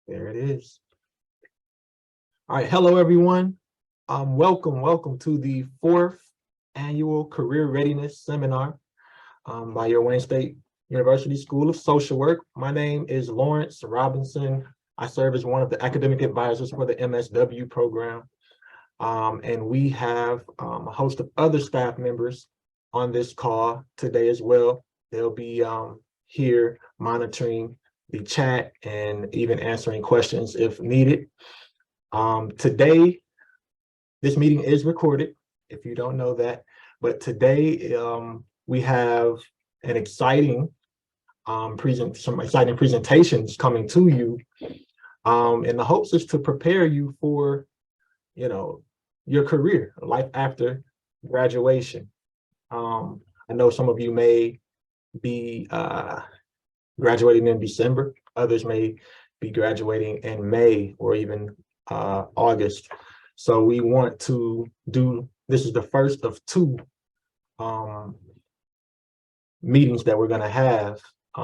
There it is. All right, hello everyone. Welcome to the fourth annual Career Readiness Seminar by your Wayne State University School of Social Work. My name is Lawrence Robinson. I serve as one of the academic advisors for the MSW program. And we have a host of other staff members on this call today as well. They'll be here monitoring the chat and even answering questions if needed. Today, this meeting is recorded, if you don't know that, but today we have an exciting some exciting presentations coming to you. And the hopes is to prepare you for, your career, life after graduation. I know some of you may be graduating in December, others may be graduating in May or even August. So we want to do, this is the first of two meetings that we're gonna have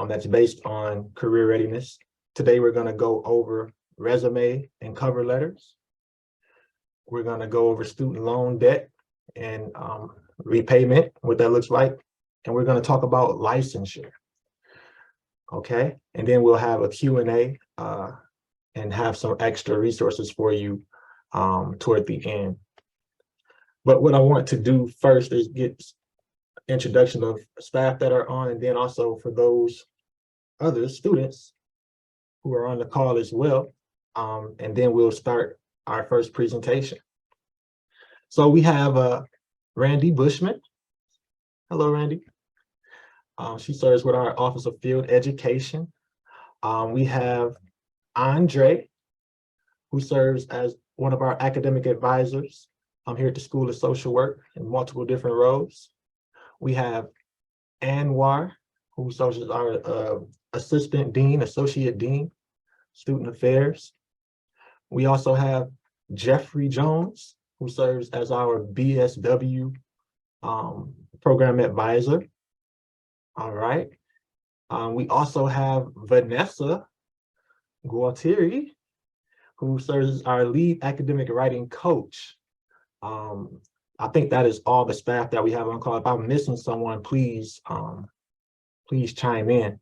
that's based on career readiness. Today, we're gonna go over resume and cover letters. We're gonna go over student loan debt and repayment, what that looks like. And we're gonna talk about licensure. Okay, and then we'll have a Q&A and have some extra resources for you toward the end. But what I want to do first is get introduction of staff that are on, and then also for those other students who are on the call as well. And then we'll start our first presentation. So we have Randy Bushman. Hello, Randy. She serves with our Office of Field Education. We have Andre, who serves as one of our academic advisors here at the School of Social Work in multiple different roles. We have Anwar, who serves as our Assistant Dean, Associate Dean, Student Affairs. We also have Jeffrey Jones, who serves as our BSW Program Advisor. All right. We also have Vanessa Gualtieri, who serves as our lead academic writing coach. I think that is all the staff that we have on call. If I'm missing someone, please chime in.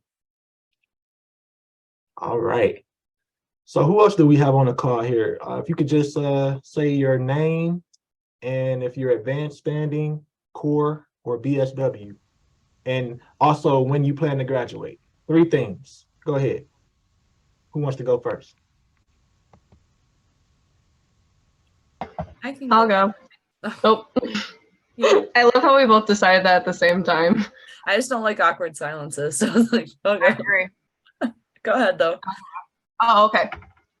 All right. So who else do we have on the call here? If you could just say your name and if you're advanced standing, core, or BSW. And also when you plan to graduate. 3 things. Go ahead. Who wants to go first? I'll go. Oh. I love how we both decided that at the same time. I just don't like awkward silences. So I was like, okay. I agree. Go ahead though. Oh, okay.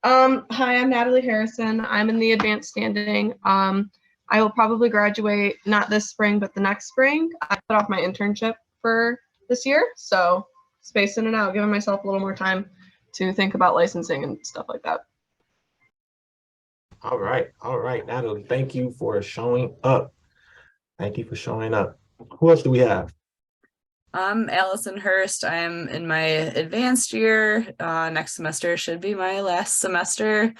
Hi, I'm Natalie Harrison. I'm in the advanced standing. I will probably graduate not this spring, but the next spring. I put off my internship for this year, so spacing it out, giving myself a little more time to think about licensing and stuff like that. All right, Natalie, thank you for showing up. Thank you for showing up. Who else do we have? I'm Allison Hurst. I'm in my advanced year. Next semester should be my last semester.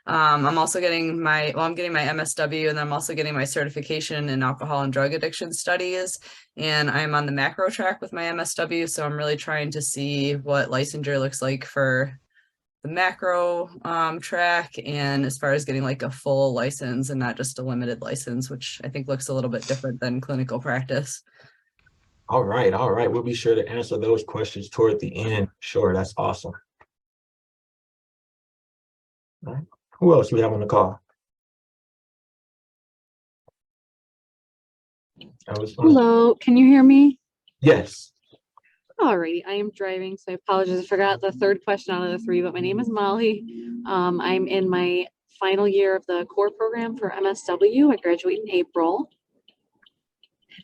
I'm also getting my MSW, and I'm also getting my certification in alcohol and drug addiction studies. And I'm on the macro track with my MSW, so I'm really trying to see what licensure looks like for the macro track, and as far as getting like a full license and not just a limited license, which I think looks a little bit different than clinical practice. All right. We'll be sure to answer those questions toward the end. Sure, that's awesome. All right. Who else do we have on the call? Hello, can you hear me? Yes. Alrighty, I am driving, so I apologize. I forgot the third question out of the 3, but my name is Molly. I'm in my final year of the core program for MSW. I graduate in April.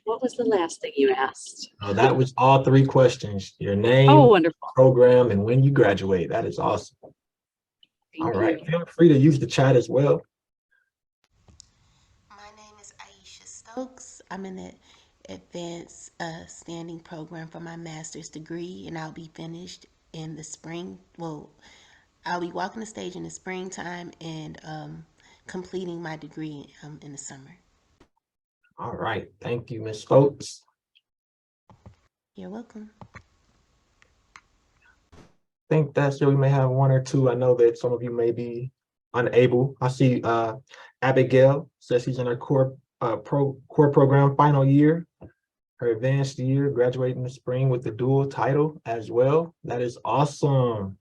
What was the last thing you asked? That was all 3 questions. Your name, wonderful, program, and when you graduate. That is awesome. All right, feel free to use the chat as well. My name is Aisha Stokes. I'm in the advanced standing program for my master's degree, and I'll be finished in the spring. Well, I'll be walking the stage in the springtime and completing my degree in the summer. All right, thank you, Ms. Folks. You're welcome. I think that's it. We may have one or two. I know that some of you may be unable. I see Abigail says she's in her core program final year, her advanced year, graduating this spring with the dual title as well. That is awesome.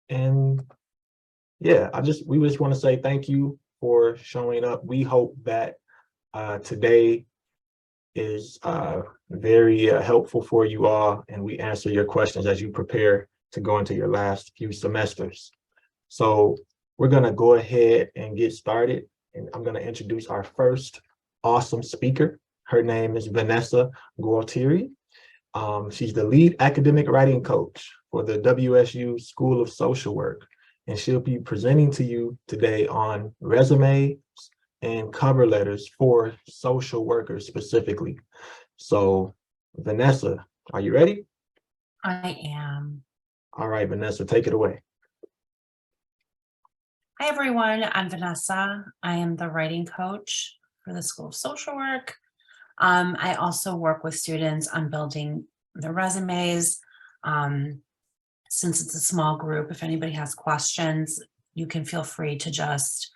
And yeah, we just want to say thank you for showing up. We hope that today is very helpful for you all, and we answer your questions as you prepare to go into your last few semesters. So we're gonna go ahead and get started, and I'm gonna introduce our first awesome speaker. Her name is Vanessa Gualtieri. She's the lead academic writing coach for the WSU School of Social Work, and she'll be presenting to you today on resumes and cover letters for social workers specifically. So Vanessa, are you ready? I am. All right, Vanessa, take it away. Hi, everyone. I'm Vanessa. I am the writing coach for the School of Social Work. I also work with students on building their resumes. Since it's a small group, if anybody has questions, you can feel free to just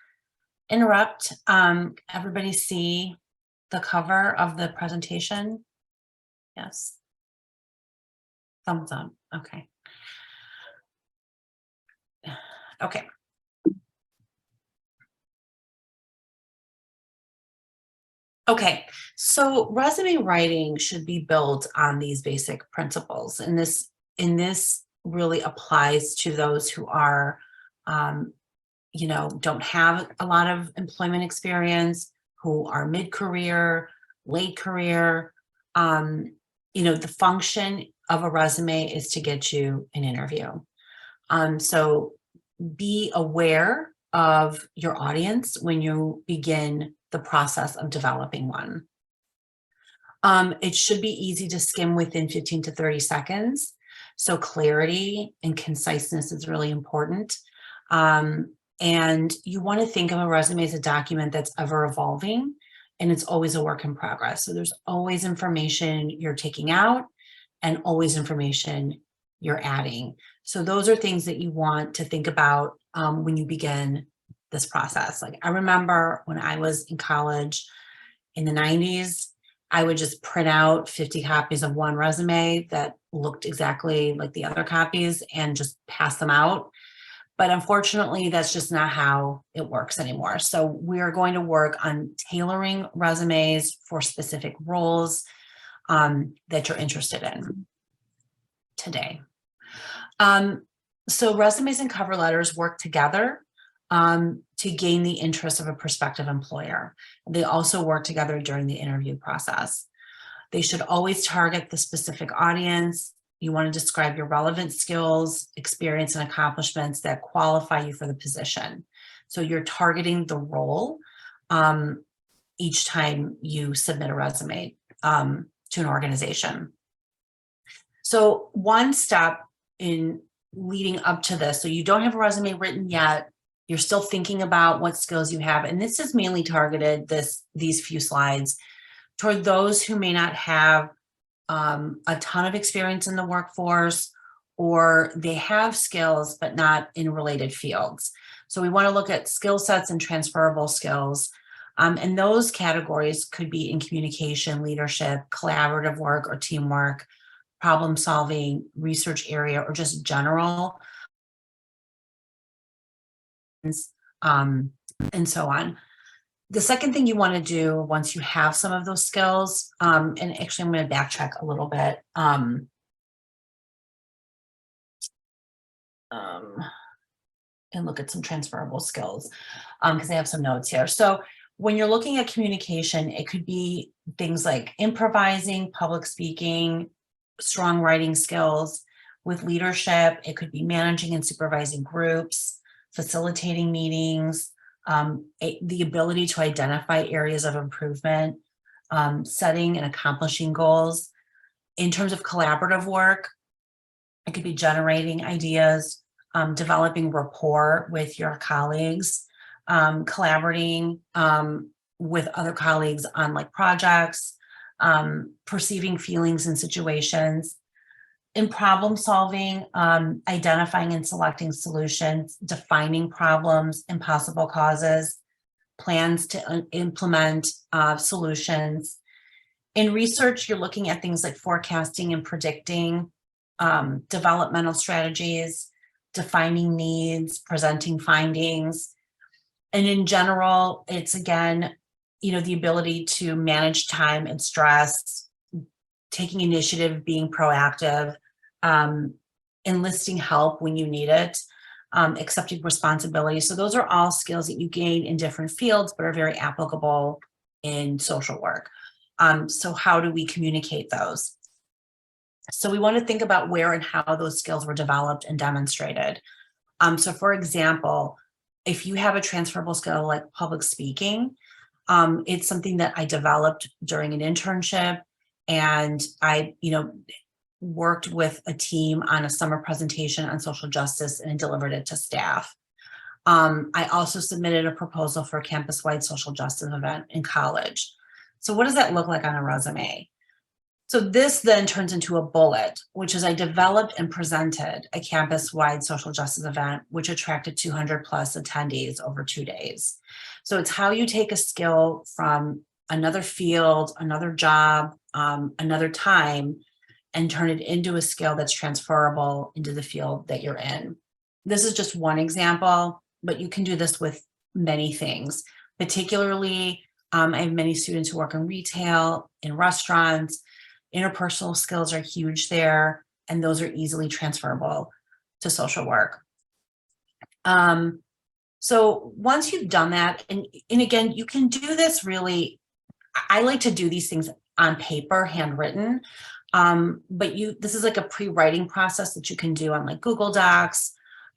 interrupt. Everybody see the cover of the presentation? Yes. Thumbs up. Okay. Okay. Okay, so resume writing should be built on these basic principles, and this really applies to those who are, don't have a lot of employment experience, who are mid-career, late career. The function of a resume is to get you an interview. So be aware of your audience when you begin the process of developing one. It should be easy to skim within 15 to 30 seconds. So clarity and conciseness is really important. And you want to think of a resume as a document that's ever evolving, and it's always a work in progress. So there's always information you're taking out and always information you're adding. So those are things that you want to think about when you begin this process. Like I remember when I was in college in the 90s, I would just print out 50 copies of one resume that looked exactly like the other copies and just pass them out. But unfortunately, that's just not how it works anymore. So we're going to work on tailoring resumes for specific roles that you're interested in today. So resumes and cover letters work together to gain the interest of a prospective employer. They also work together during the interview process. They should always target the specific audience. You want to describe your relevant skills, experience, and accomplishments that qualify you for the position. So you're targeting the role each time you submit a resume to an organization. So one step in leading up to this, so you don't have a resume written yet, you're still thinking about what skills you have, and this is mainly targeted, these few slides, toward those who may not have a ton of experience in the workforce, or they have skills but not in related fields. So we want to look at skill sets and transferable skills. And those categories could be in communication, leadership, collaborative work or teamwork, problem solving, research area, or just general, and so on. The second thing you want to do once you have some of those skills, and actually I'm going to backtrack a little bit, and look at some transferable skills, because I have some notes here. So when you're looking at communication, it could be things like improvising, public speaking, strong writing skills. With leadership, it could be managing and supervising groups, facilitating meetings, the ability to identify areas of improvement, setting and accomplishing goals. In terms of collaborative work, It could be generating ideas, developing rapport with your colleagues, collaborating with other colleagues on like projects, perceiving feelings and situations. In problem solving, identifying and selecting solutions, defining problems and possible causes, plans to implement solutions. In research, you're looking at things like forecasting and predicting, developmental strategies, defining needs, presenting findings. And in general, it's again, the ability to manage time and stress, taking initiative, being proactive, enlisting help when you need it, accepting responsibility. So those are all skills that you gain in different fields, but are very applicable in social work. So how do we communicate those? So we want to think about where and how those skills were developed and demonstrated. So for example, if you have a transferable skill like public speaking, it's something that I developed during an internship, and I, worked with a team on a summer presentation on social justice and delivered it to staff. I also submitted a proposal for a campus-wide social justice event in college. So what does that look like on a resume? So this then turns into a bullet, which is I developed and presented a campus-wide social justice event, which attracted 200 plus attendees over 2 days. So it's how you take a skill from another field, another job, another time, and turn it into a skill that's transferable into the field that you're in. This is just one example, but you can do this with many things. Particularly, I have many students who work in retail, in restaurants. Interpersonal skills are huge there, and those are easily transferable to social work. So once you've done that, and again, you can do this really, I like to do these things on paper, handwritten, but this is like a pre-writing process that you can do on like Google Docs,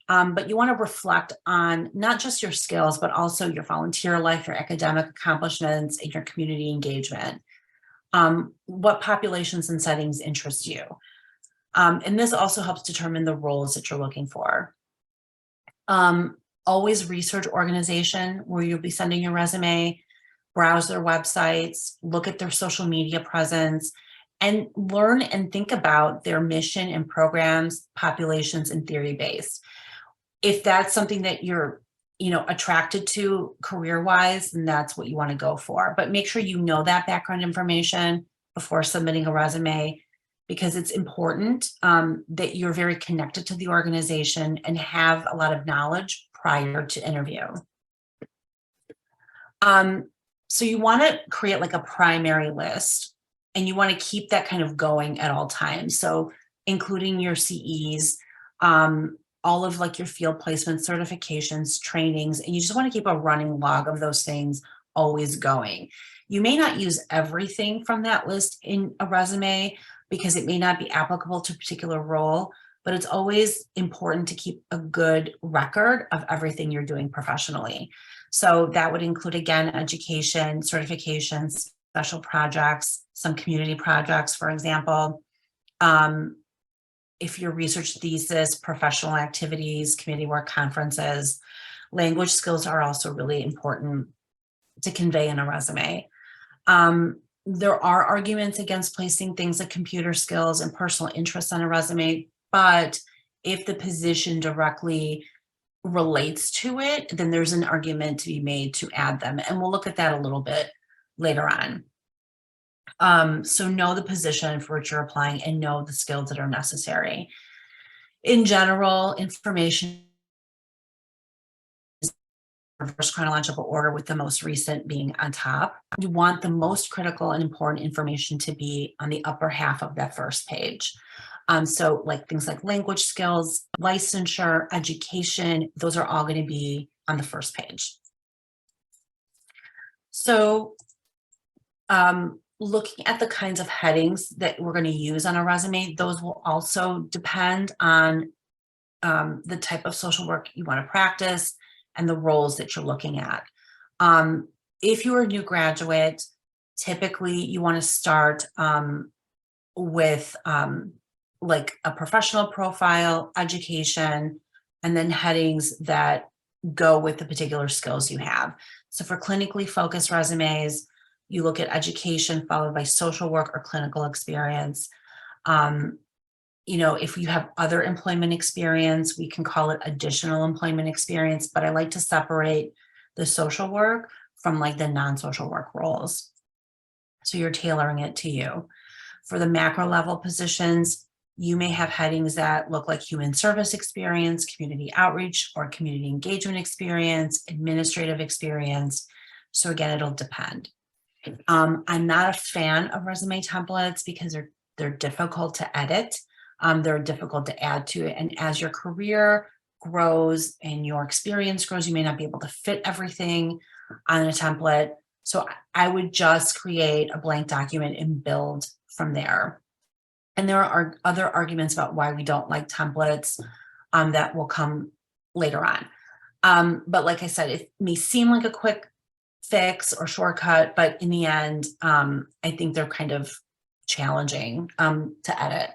but you want to reflect on not just your skills, but also your volunteer life, your academic accomplishments, and your community engagement. What populations and settings interest you. And this also helps determine the roles that you're looking for. Always research organization where you'll be sending your resume, browse their websites, look at their social media presence, and learn and think about their mission and programs, populations, and theory-based. If that's something that you're attracted to career-wise, then that's what you want to go for. But make sure you know that background information before submitting a resume, because it's important that you're very connected to the organization and have a lot of knowledge prior to interview. So you want to create like a primary list, and you want to keep that kind of going at all times. So including your CEs, all of like your field placement certifications, trainings, and you just want to keep a running log of those things always going. You may not use everything from that list in a resume because it may not be applicable to a particular role, but it's always important to keep a good record of everything you're doing professionally. So that would include, again, education, certifications, special projects, some community projects, for example. If your research thesis, professional activities, community work, conferences, language skills are also really important to convey in a resume. There are arguments against placing things like computer skills and personal interests on a resume, but if the position directly relates to it, then there's an argument to be made to add them. And we'll look at that a little bit later on. So know the position for which you're applying and know the skills that are necessary. In general, information is in reverse chronological order, with the most recent being on top. You want the most critical and important information to be on the upper half of that first page. So like things like language skills, licensure, education, those are all going to be on the first page. So looking at the kinds of headings that we're going to use on a resume, those will also depend on the type of social work you want to practice and the roles that you're looking at. If you're a new graduate, typically you want to start with like a professional profile, education, and then headings that go with the particular skills you have. So for clinically focused resumes, you look at education followed by social work or clinical experience. You know, if you have other employment experience, we can call it additional employment experience, but I like to separate the social work from like the non-social work roles. So you're tailoring it to you. For the macro level positions, you may have headings that look like human service experience, community outreach, or community engagement experience, administrative experience. So again, it'll depend. I'm not a fan of resume templates because they're difficult to edit. They're difficult to add to it. And as your career grows and your experience grows, you may not be able to fit everything on a template. So I would just create a blank document and build from there. And there are other arguments about why we don't like templates that will come later on. But like I said, it may seem like a quick fix or shortcut, but in the end, I think they're kind of challenging to edit.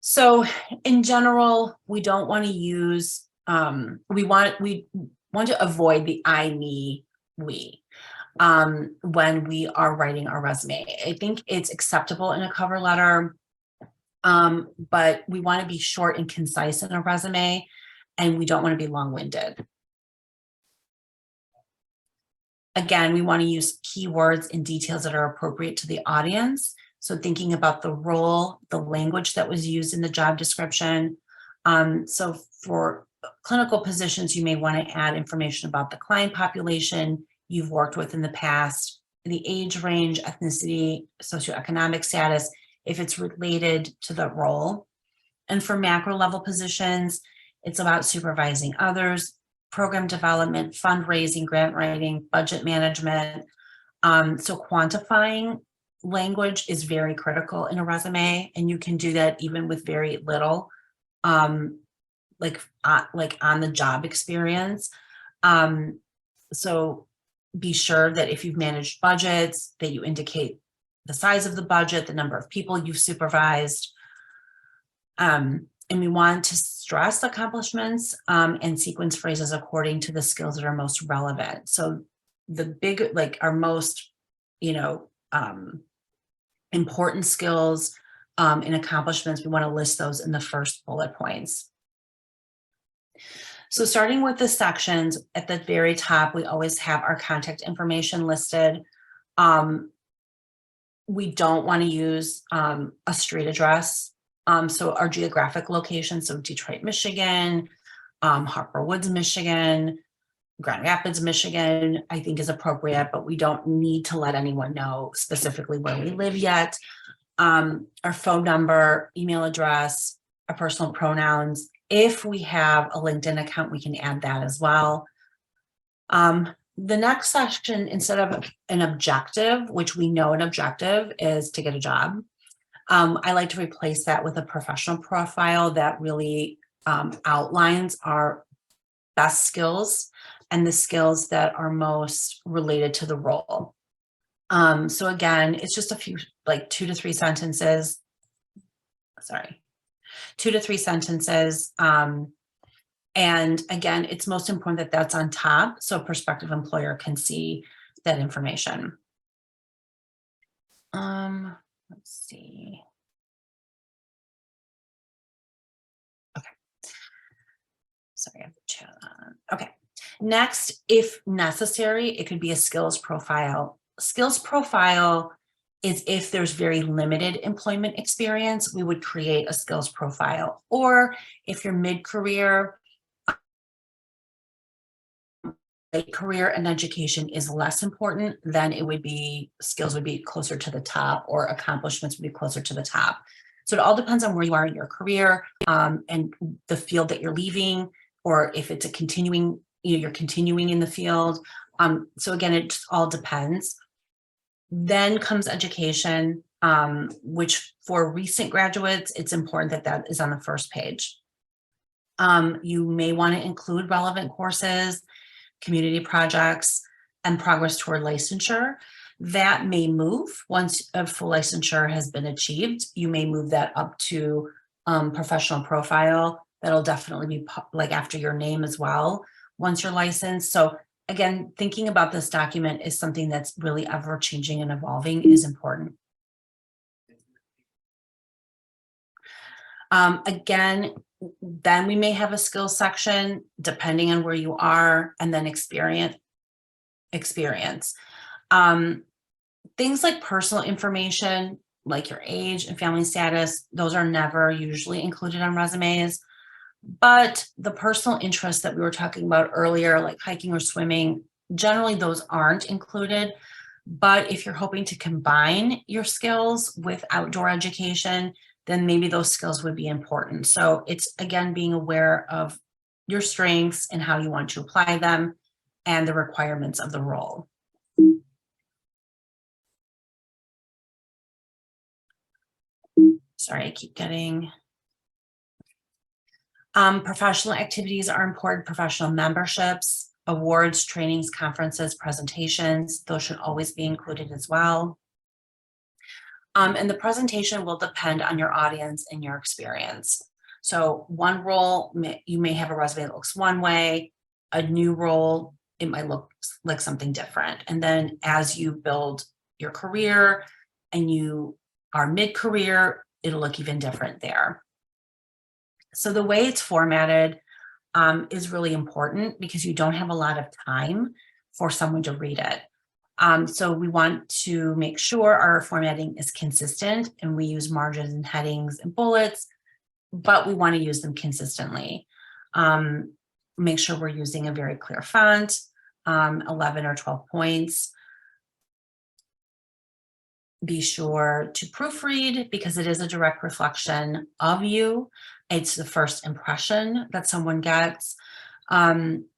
So in general, we don't want to use, we want to avoid the I, me, we when we are writing our resume. I think it's acceptable in a cover letter, but we want to be short and concise in a resume, and we don't want to be long-winded. Again, we want to use keywords and details that are appropriate to the audience. So thinking about the role, the language that was used in the job description. So for clinical positions, you may want to add information about the client population you've worked with in the past, the age range, ethnicity, socioeconomic status, if it's related to the role. And for macro level positions, it's about supervising others, program development, fundraising, grant writing, budget management. So quantifying language is very critical in a resume, and you can do that even with very little, like on the job experience. So be sure that if you've managed budgets, that you indicate the size of the budget, the number of people you've supervised. And we want to stress accomplishments and sequence phrases according to the skills that are most relevant. So the big, like our most, important skills and accomplishments, we want to list those in the first bullet points. So starting with the sections, at the very top, we always have our contact information listed. We don't want to use a street address. So our geographic location, so Detroit, Michigan, Harper Woods, Michigan, Grand Rapids, Michigan, I think is appropriate, but we don't need to let anyone know specifically where we live yet. Our phone number, email address, our personal pronouns. If we have a LinkedIn account, we can add that as well. The next section, instead of an objective, which we know an objective is to get a job, I like to replace that with a professional profile that really outlines our best skills and the skills that are most related to the role. So again, it's just a few, like 2 to 3 sentences. Sorry, 2 to 3 sentences. And again, it's most important that that's on top so a prospective employer can see that information. Let's see. Okay. Sorry, I have the chat on. Okay. Next, if necessary, it could be a skills profile. Skills profile is if there's very limited employment experience, we would create a skills profile. Or if you're mid-career, career and education is less important, then it would be, skills would be closer to the top or accomplishments would be closer to the top. So it all depends on where you are in your career and the field that you're leaving, or if it's a continuing, you're continuing in the field. So again, it just all depends. Then comes education, which for recent graduates, it's important that that is on the first page. You may want to include relevant courses, community projects, and progress toward licensure. That may move once a full licensure has been achieved. You may move that up to professional profile. That'll definitely be like after your name as well, once you're licensed. So again, thinking about this document is something that's really ever changing and evolving is important. Again, then we may have a skills section depending on where you are, and then experience. Things like personal information, like your age and family status, those are never usually included on resumes. But the personal interests that we were talking about earlier, like hiking or swimming, generally those aren't included. But if you're hoping to combine your skills with outdoor education, then maybe those skills would be important. So it's, again, being aware of your strengths and how you want to apply them and the requirements of the role. Sorry, I keep getting. Professional activities are important. Professional memberships, awards, trainings, conferences, presentations, those should always be included as well. And the presentation will depend on your audience and your experience. So one role, you may have a resume that looks one way, a new role, it might look like something different. And then as you build your career and you are mid-career, it'll look even different there. So the way it's formatted is really important because you don't have a lot of time for someone to read it. So we want to make sure our formatting is consistent and we use margins and headings and bullets, but we want to use them consistently. Make sure we're using a very clear font, 11 or 12 points. Be sure to proofread because it is a direct reflection of you. It's the first impression that someone gets.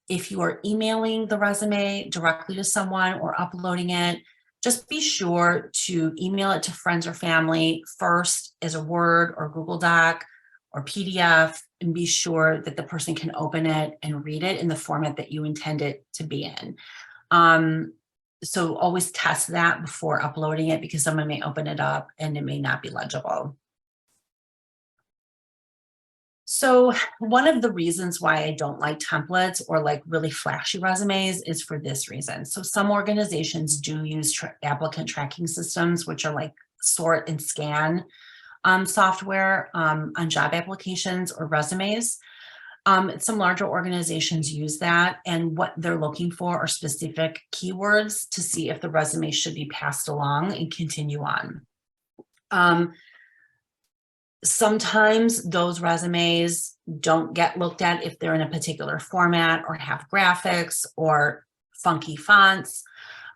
If you are emailing the resume directly to someone or uploading it, just be sure to email it to friends or family first as a Word or Google Doc or PDF, and be sure that the person can open it and read it in the format that you intend it to be in. So always test that before uploading it because someone may open it up and it may not be legible. So one of the reasons why I don't like templates or like really flashy resumes is for this reason. So some organizations do use applicant tracking systems, which are like sort and scan software on job applications or resumes. Some larger organizations use that, and what they're looking for are specific keywords to see if the resume should be passed along and continue on. Sometimes those resumes don't get looked at if they're in a particular format or have graphics or funky fonts.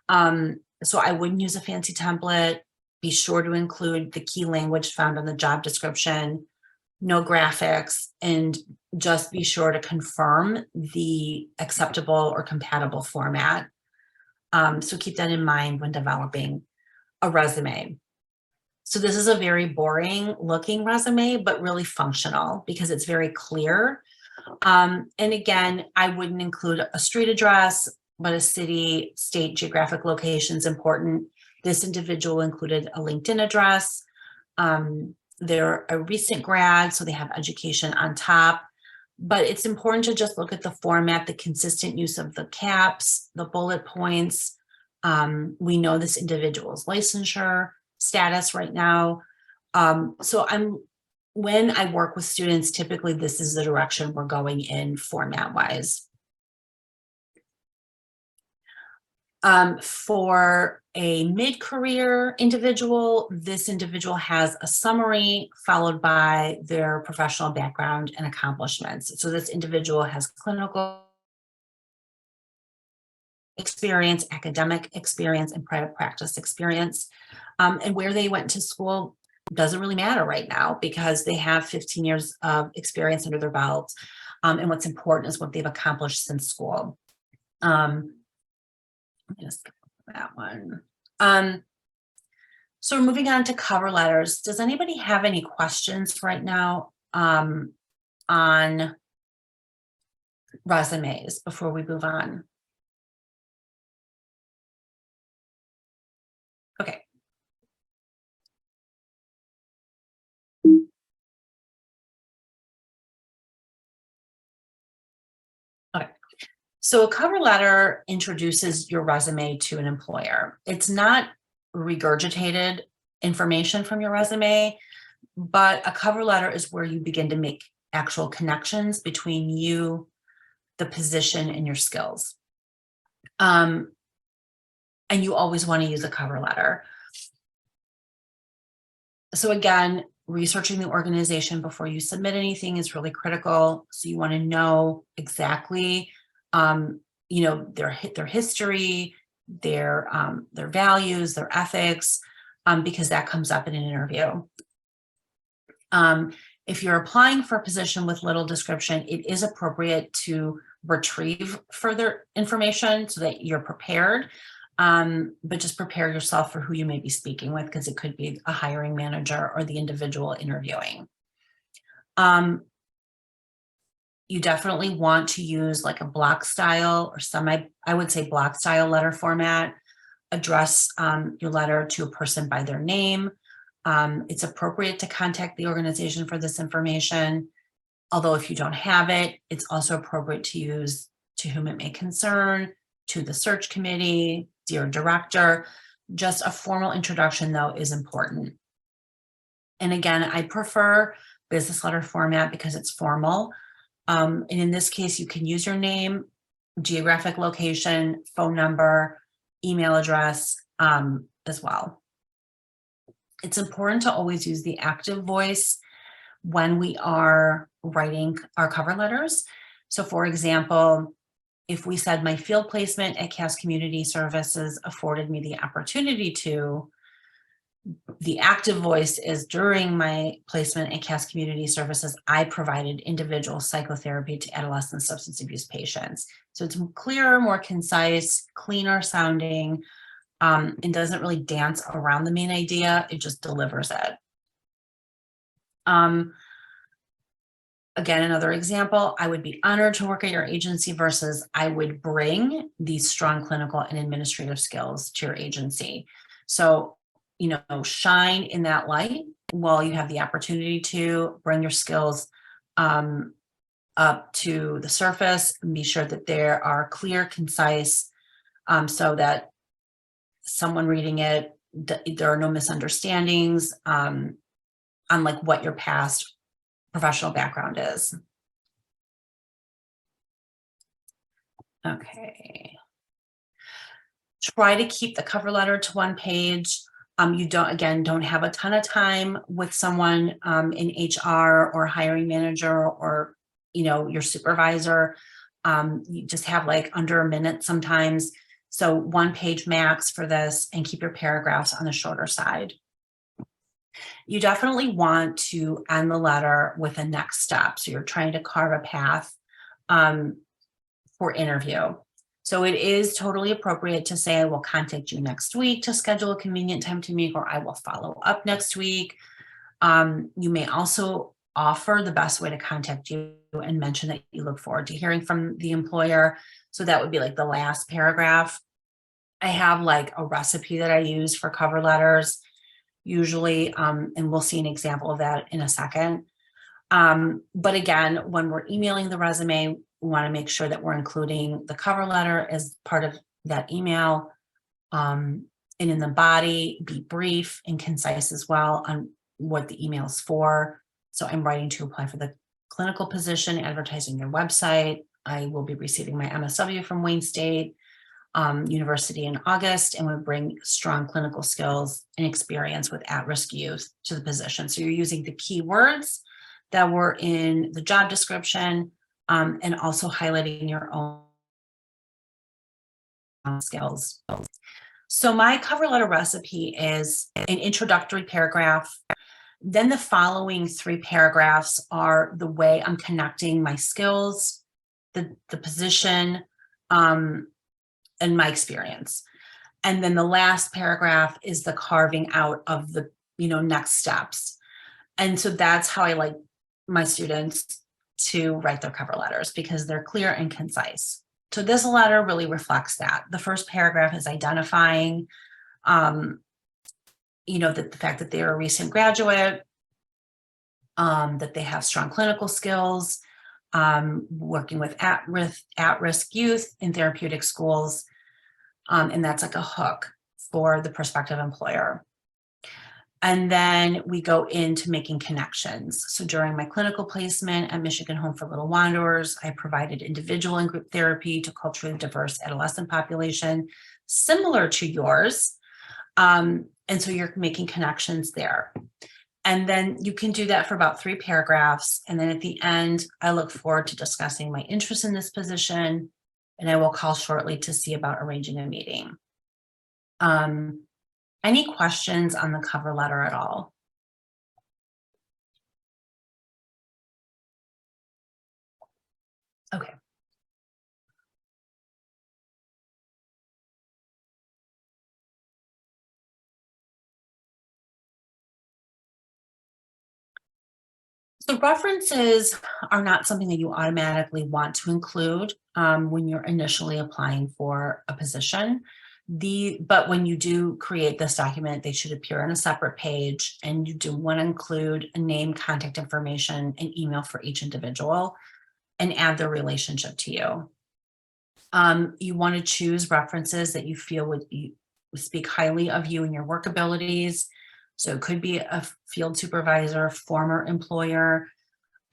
So I wouldn't use a fancy template. Be sure to include the key language found on the job description, no graphics, and just be sure to confirm the acceptable or compatible format. So keep that in mind when developing a resume. So this is a very boring looking resume, but really functional because it's very clear. And again, I wouldn't include a street address, but a city, state, geographic location is important. This individual included a LinkedIn address. They're a recent grad, so they have education on top. But it's important to just look at the format, the consistent use of the caps, the bullet points. We know this individual's licensure status right now. So when I work with students, typically this is the direction we're going in format-wise. For a mid-career individual, this individual has a summary followed by their professional background and accomplishments. So this individual has clinical experience, academic experience, and private practice experience. And where they went to school doesn't really matter right now because they have 15 years of experience under their belt. And what's important is what they've accomplished since school. I'm going to skip that one. So we're moving on to cover letters. Does anybody have any questions right now on resumes before we move on? So a cover letter introduces your resume to an employer. It's not regurgitated information from your resume, but a cover letter is where you begin to make actual connections between you, the position, and your skills. And you always want to use a cover letter. So again, researching the organization before you submit anything is really critical. So you want to know exactly, their history, their values, their ethics, because that comes up in an interview. If you're applying for a position with little description, it is appropriate to retrieve further information so that you're prepared. But just prepare yourself for who you may be speaking with, because it could be a hiring manager or the individual interviewing. You definitely want to use like a block style or I would say block style letter format. Address your letter to a person by their name. It's appropriate to contact the organization for this information. Although if you don't have it, it's also appropriate to use "to whom it may concern," "to the search committee," "dear director." Just a formal introduction, though, is important. And again, I prefer business letter format because it's formal. And in this case, you can use your name, geographic location, phone number, email address as well. It's important to always use the active voice when we are writing our cover letters. So for example, if we said my field placement at Cass Community Services afforded me the opportunity to, the active voice is during my placement at Cass Community Services, I provided individual psychotherapy to adolescent substance abuse patients. So it's clearer, more concise, cleaner sounding, and doesn't really dance around the main idea. It just delivers it. Again, another example, I would be honored to work at your agency versus I would bring these strong clinical and administrative skills to your agency. So, shine in that light while you have the opportunity to bring your skills up to the surface, and be sure that there are clear, concise, so that someone reading it, there are no misunderstandings on like what your past professional background is. Okay. Try to keep the cover letter to one page. You don't have a ton of time with someone in HR or hiring manager or, your supervisor. You just have like under a minute sometimes. So 1 page max for this, and keep your paragraphs on the shorter side. You definitely want to end the letter with a next step. So you're trying to carve a path for interview. So it is totally appropriate to say, I will contact you next week to schedule a convenient time to meet, or I will follow up next week. You may also offer the best way to contact you and mention that you look forward to hearing from the employer. So that would be like the last paragraph. I have like a recipe that I use for cover letters usually, and we'll see an example of that in a second. But again, when we're emailing the resume, we want to make sure that we're including the cover letter as part of that email. And in the body, be brief and concise as well on what the email is for. So I'm writing to apply for the clinical position, advertising your website. I will be receiving my MSW from Wayne State University in August, and will bring strong clinical skills and experience with at-risk youth to the position. So you're using the keywords that were in the job description, and also highlighting your own skills. So my cover letter recipe is an introductory paragraph. Then the following 3 paragraphs are the way I'm connecting my skills, the position, and my experience. And then the last paragraph is the carving out of the, next steps. And so that's how I like my students to write their cover letters, because they're clear and concise. So this letter really reflects that. The first paragraph is identifying, that the fact that they are a recent graduate, that they have strong clinical skills, working with at-risk youth in therapeutic schools. And that's like a hook for the prospective employer. And then we go into making connections. So during my clinical placement at Michigan Home for Little Wanderers, I provided individual and group therapy to culturally diverse adolescent population, similar to yours. And so you're making connections there. And then you can do that for about 3 paragraphs. And then at the end, I look forward to discussing my interest in this position, and I will call shortly to see about arranging a meeting. Any questions on the cover letter at all? Okay. So references are not something that you automatically want to include when you're initially applying for a position. But when you do create this document, they should appear on a separate page, and you do want to include a name, contact information, and email for each individual, and add their relationship to you. You want to choose references that you feel would speak highly of you and your work abilities. So it could be a field supervisor, former employer,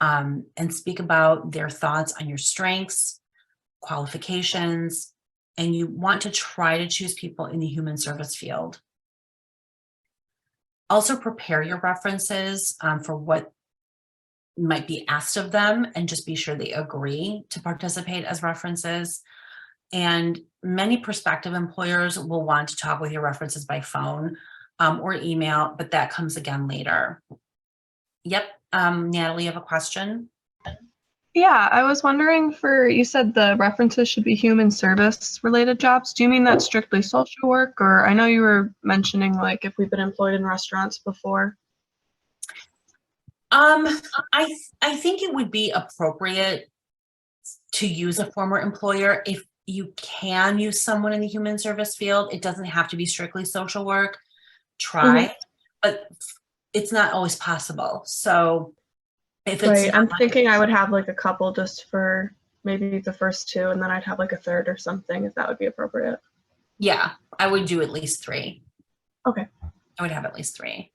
and speak about their thoughts on your strengths, qualifications, and you want to try to choose people in the human service field. Also prepare your references for what might be asked of them, and just be sure they agree to participate as references. And many prospective employers will want to talk with your references by phone or email, but that comes again later. Yep, Natalie, you have a question? Yeah, I was wondering you said the references should be human service related jobs. Do you mean that strictly social work? Or I know you were mentioning like if we've been employed in restaurants before. I think it would be appropriate to use a former employer if you can use someone in the human service field. It doesn't have to be strictly social work. Try, but it's not always possible. So if it's Right, I'm thinking I would have like a couple just for maybe the first 2, and then I'd have like a third or something if that would be appropriate. Yeah, I would do at least 3. Okay. I would have at least 3.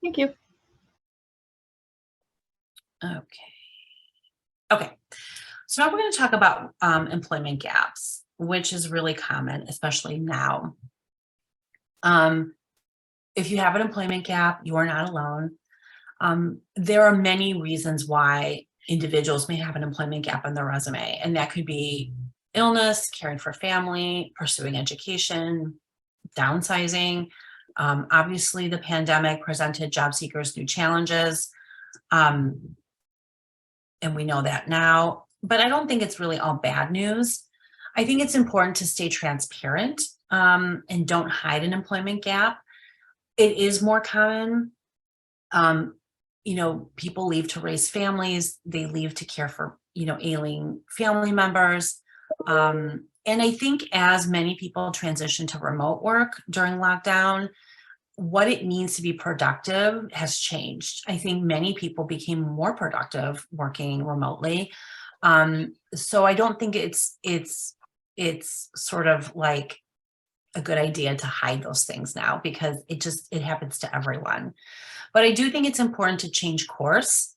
Thank you. Okay. So now we're going to talk about employment gaps, which is really common, especially now. If you have an employment gap, you are not alone. There are many reasons why individuals may have an employment gap on their resume, and that could be illness, caring for family, pursuing education, downsizing. Obviously, the pandemic presented job seekers new challenges, and we know that now, but I don't think it's really all bad news. I think it's important to stay transparent and don't hide an employment gap. It is more common. People leave to raise families, they leave to care for, ailing family members. And I think as many people transition to remote work during lockdown, what it means to be productive has changed. I think many people became more productive working remotely. So I don't think it's sort of like a good idea to hide those things now, because it happens to everyone. But I do think it's important to change course.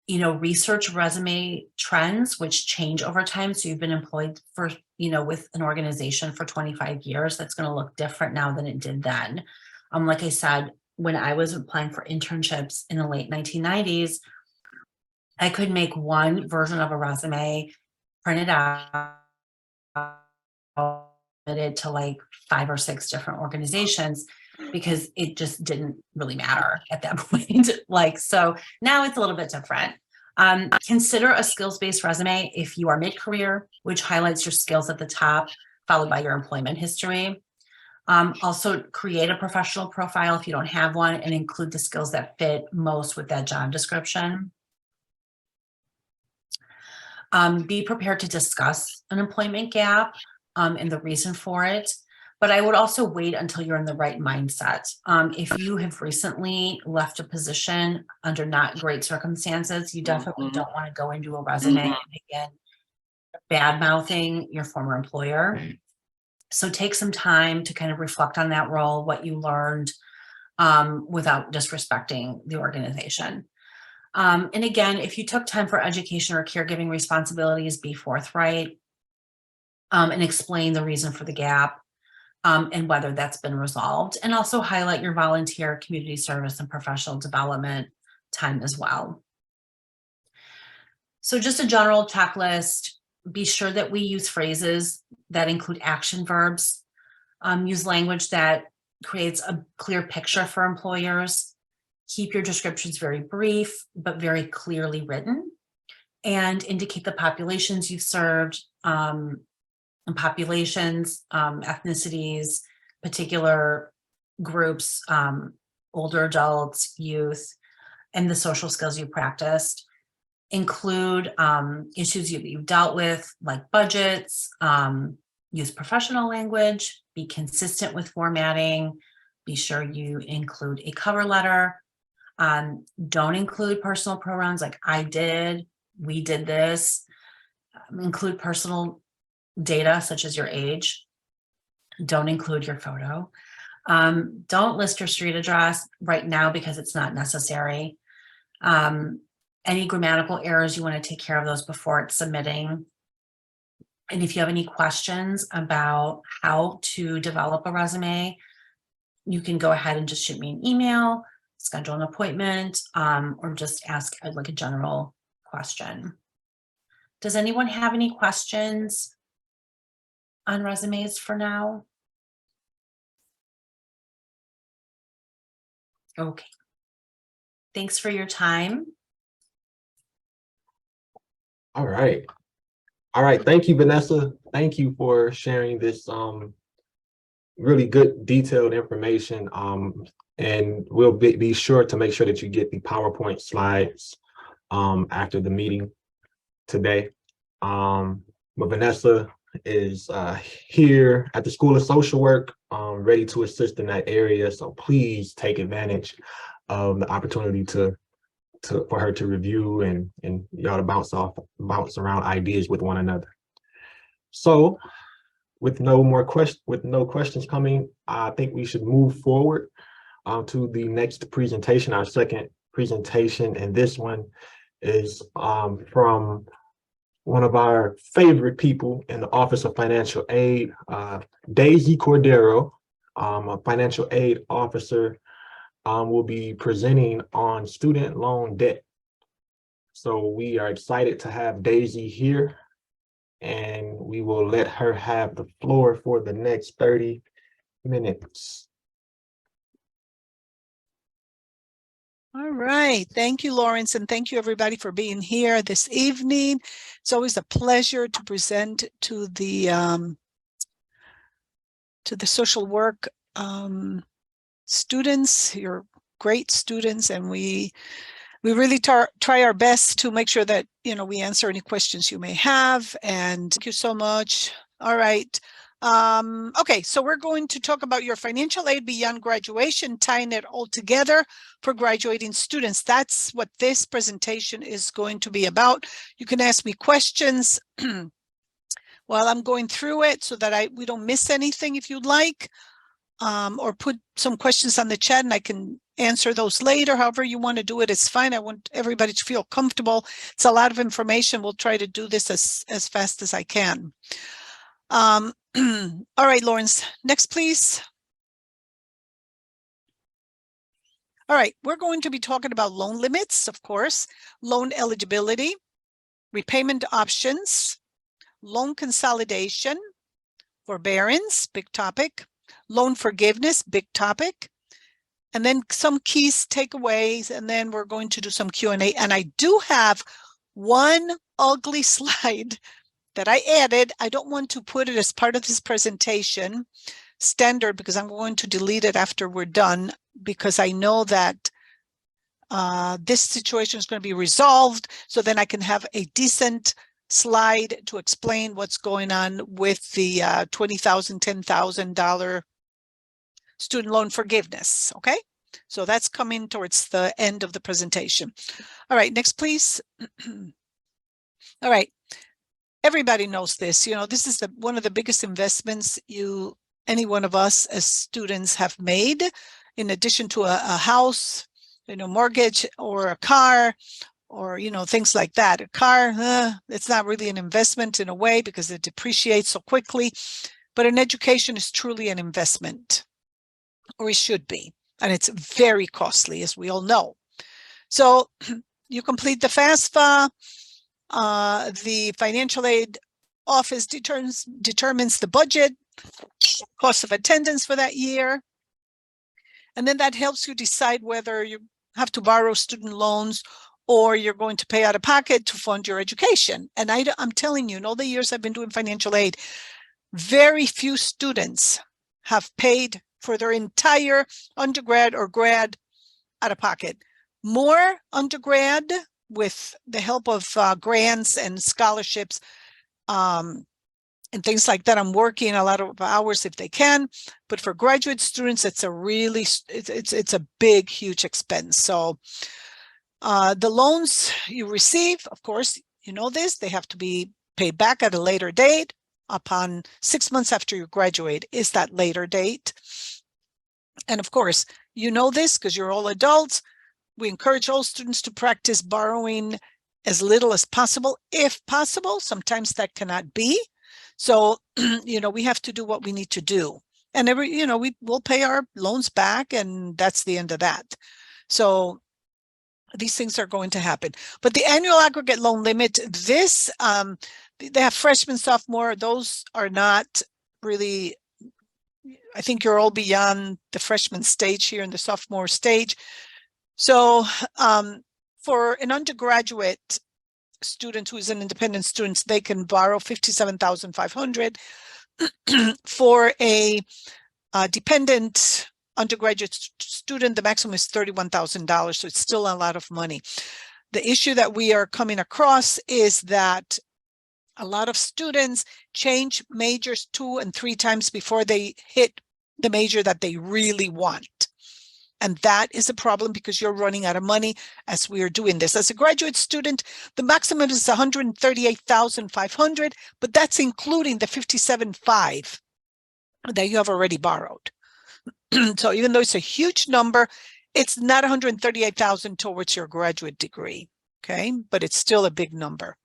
Research resume trends, which change over time. So you've been employed for, with an organization for 25 years. That's going to look different now than it did then. Like I said, when I was applying for internships in the late 1990s, I could make one version of a resume, print it out, it to like 5 or 6 different organizations, because it just didn't really matter at that point. So now it's a little bit different. Consider a skills-based resume if you are mid-career, which highlights your skills at the top, followed by your employment history. Also create a professional profile if you don't have one, and include the skills that fit most with that job description. Be prepared to discuss an employment gap and the reason for it. But I would also wait until you're in the right mindset. If you have recently left a position under not great circumstances, you definitely don't want to go into a resume and begin bad mouthing your former employer. So take some time to kind of reflect on that role, what you learned, without disrespecting the organization. And again, if you took time for education or caregiving responsibilities, be forthright, and explain the reason for the gap, and whether that's been resolved, and also highlight your volunteer, community service, and professional development time as well. So just a general checklist. Be sure that we use phrases that include action verbs. Use language that creates a clear picture for employers. Keep your descriptions very brief, but very clearly written, and indicate the populations you've served, populations, ethnicities, particular groups, older adults, youth, and the social skills you practiced. Include issues you've dealt with, like budgets, use professional language, be consistent with formatting, be sure you include a cover letter. Don't include personal pronouns like I did, we did this. Include personal data such as your age. Don't include your photo. Don't list your street address right now because it's not necessary. Any grammatical errors, you want to take care of those before it's submitting. And if you have any questions about how to develop a resume, you can go ahead and just shoot me an email, schedule an appointment, or just ask like a general question. Does anyone have any questions on resumes for now? Okay. Thanks for your time. All right. All right. Thank you, Vanessa. Thank you for sharing this really good detailed information. And we'll be sure to make sure that you get the PowerPoint slides after the meeting today. But Vanessa is here at the School of Social Work, ready to assist in that area. So please take advantage of the opportunity for her to review and y'all to bounce around ideas with one another. So with no questions coming, I think we should move forward to the next presentation, our second presentation. And this one is from one of our favorite people in the Office of Financial Aid, Daisy Cordero, a financial aid officer, will be presenting on student loan debt. So we are excited to have Daisy here, and we will let her have the floor for the next 30 minutes. All right. Thank you, Lawrence, and thank you, everybody, for being here this evening. It's always a pleasure to present to the social work students. You're great students, and we really try our best to make sure that we answer any questions you may have. And thank you so much. All right. Okay, so we're going to talk about your financial aid beyond graduation, tying it all together for graduating students. That's what this presentation is going to be about. You can ask me questions while I'm going through it so that we don't miss anything if you'd like, or put some questions on the chat and I can answer those later. However you want to do it is fine. I want everybody to feel comfortable. It's a lot of information. We'll try to do this as fast as I can. All right, Lawrence, next, please. All right, we're going to be talking about loan limits, of course, loan eligibility, repayment options, loan consolidation, forbearance, big topic, loan forgiveness, big topic, and then some keys, takeaways, and then we're going to do some Q&A. And I do have one ugly slide that I added. I don't want to put it as part of this presentation standard because I'm going to delete it after we're done, because I know that this situation is going to be resolved, so then I can have a decent slide to explain what's going on with the $20,000, $10,000 student loan forgiveness. Okay, so that's coming towards the end of the presentation. All right, next, please. All right, everybody knows this. You know, this is one of the biggest investments any one of us as students have made, in addition to a house, you know, mortgage, or a car, or, you know, things like that. A car, it's not really an investment in a way because it depreciates so quickly, but an education is truly an investment, or it should be, and it's very costly, as we all know. So you complete the FAFSA, the financial aid office determines the budget, cost of attendance for that year, and then that helps you decide whether you have to borrow student loans or you're going to pay out of pocket to fund your education. And I'm telling you, in all the years I've been doing financial aid, very few students have paid for their entire undergrad or grad out of pocket. More undergrad, with the help of grants and scholarships and things like that. I'm working a lot of hours if they can, but for graduate students, it's a big, huge expense. So the loans you receive, of course, you know this, they have to be paid back at a later date. Upon 6 months after you graduate is that later date. And of course, you know this because you're all adults. We encourage all students to practice borrowing as little as possible, if possible. Sometimes that cannot be. So, you know, we have to do what we need to do. And we will pay our loans back, and that's the end of that. So these things are going to happen. But the annual aggregate loan limit, this, they have freshman, sophomore, those are not really, I think you're all beyond the freshman stage here in the sophomore stage. So for an undergraduate student who is an independent student, they can borrow $57,500. For a dependent undergraduate student, the maximum is $31,000. So it's still a lot of money. The issue that we are coming across is that a lot of students change majors 2 and 3 times before they hit the major that they really want. And that is a problem because you're running out of money as we are doing this. As a graduate student, the maximum is $138,500, but that's including the $57,500 that you have already borrowed. So even though it's a huge number, it's not $138,000 towards your graduate degree, okay? But it's still a big number.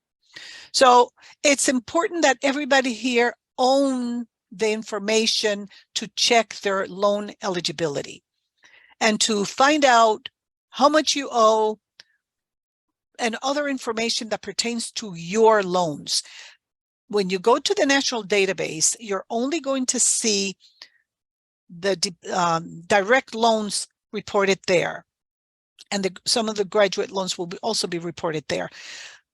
So it's important that everybody here own the information to check their loan eligibility and to find out how much you owe and other information that pertains to your loans. When you go to the national database, you're only going to see the direct loans reported there. And some of the graduate loans will also be reported there.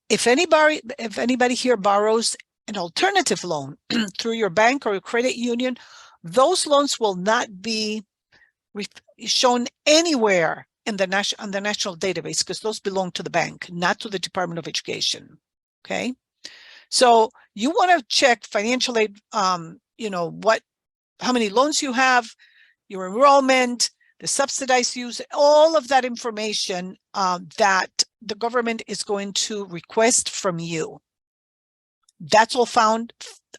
If anybody here borrows an alternative loan through your bank or your credit union, those loans will not be shown anywhere in the national database because those belong to the bank, not to the Department of Education. Okay, so you want to check financial aid. How many loans you have, your enrollment, the subsidized use, all of that information that the government is going to request from you. That's all found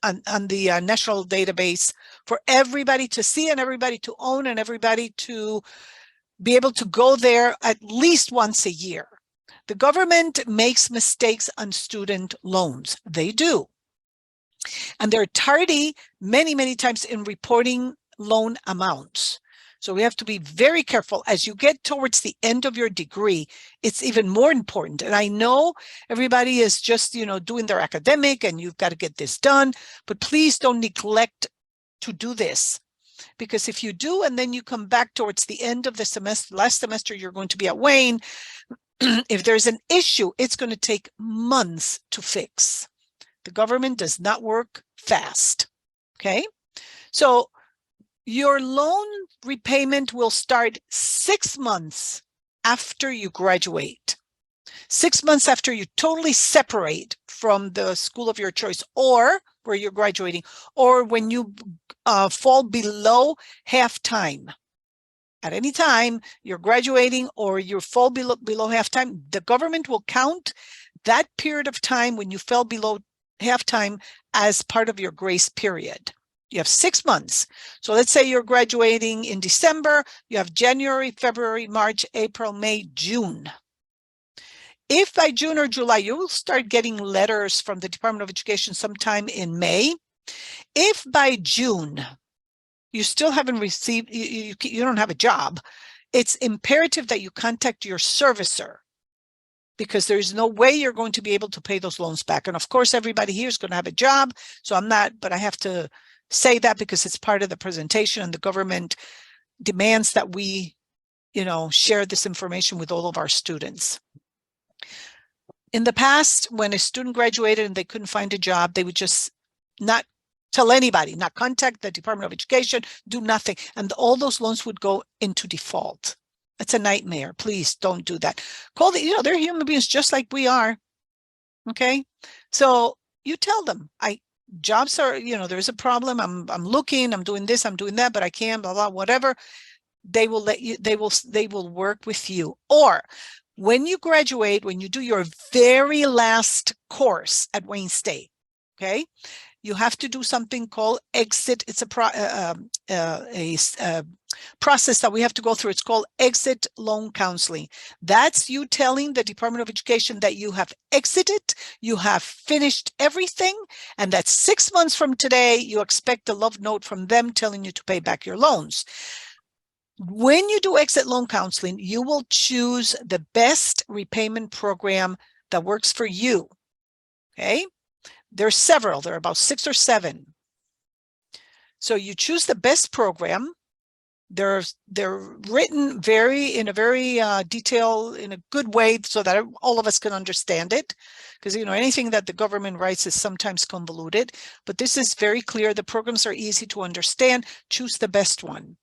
on the national database for everybody to see and everybody to own and everybody to be able to go there at least once a year. The government makes mistakes on student loans. They do. And they're tardy many, many times in reporting loan amounts. So we have to be very careful as you get towards the end of your degree. It's even more important. And I know everybody is just, doing their academic and you've got to get this done, but please don't neglect to do this. Because if you do, and then you come back towards the end of the semester, last semester, you're going to be at Wayne. If there's an issue, it's going to take months to fix. The government does not work fast. Okay. So your loan repayment will start 6 months after you graduate. 6 months after you totally separate from the school of your choice or where you're graduating, or when you fall below half-time. At any time you're graduating or you fall below half-time, the government will count that period of time when you fell below half-time as part of your grace period. You have 6 months. So let's say you're graduating in December, you have January, February, March, April, May, June. If by June or July, you will start getting letters from the Department of Education sometime in May. If by June, you still haven't received, you don't have a job, it's imperative that you contact your servicer, because there's no way you're going to be able to pay those loans back. And of course, everybody here is going to have a job. So I'm not, but I have to say that because it's part of the presentation and the government demands that we, share this information with all of our students. In the past, when a student graduated and they couldn't find a job, they would just not tell anybody, not contact the Department of Education, do nothing. And all those loans would go into default. That's a nightmare. Please don't do that. Call they're human beings just like we are. Okay. So you tell them, jobs are, there's a problem. I'm looking, I'm doing this, I'm doing that, but I can't, blah, blah, whatever. They will let you, they will work with you. Or when you graduate, when you do your very last course at Wayne State, okay, you have to do something called exit. It's a process that we have to go through. It's called exit loan counseling. That's you telling the Department of Education that you have exited, you have finished everything, and that 6 months from today, you expect a love note from them telling you to pay back your loans. When you do exit loan counseling, you will choose the best repayment program that works for you. Okay. There's several, there are about 6 or 7. So you choose the best program. They're written in a very detailed, in a good way so that all of us can understand it. Because, anything that the government writes is sometimes convoluted, but this is very clear. The programs are easy to understand. Choose the best one.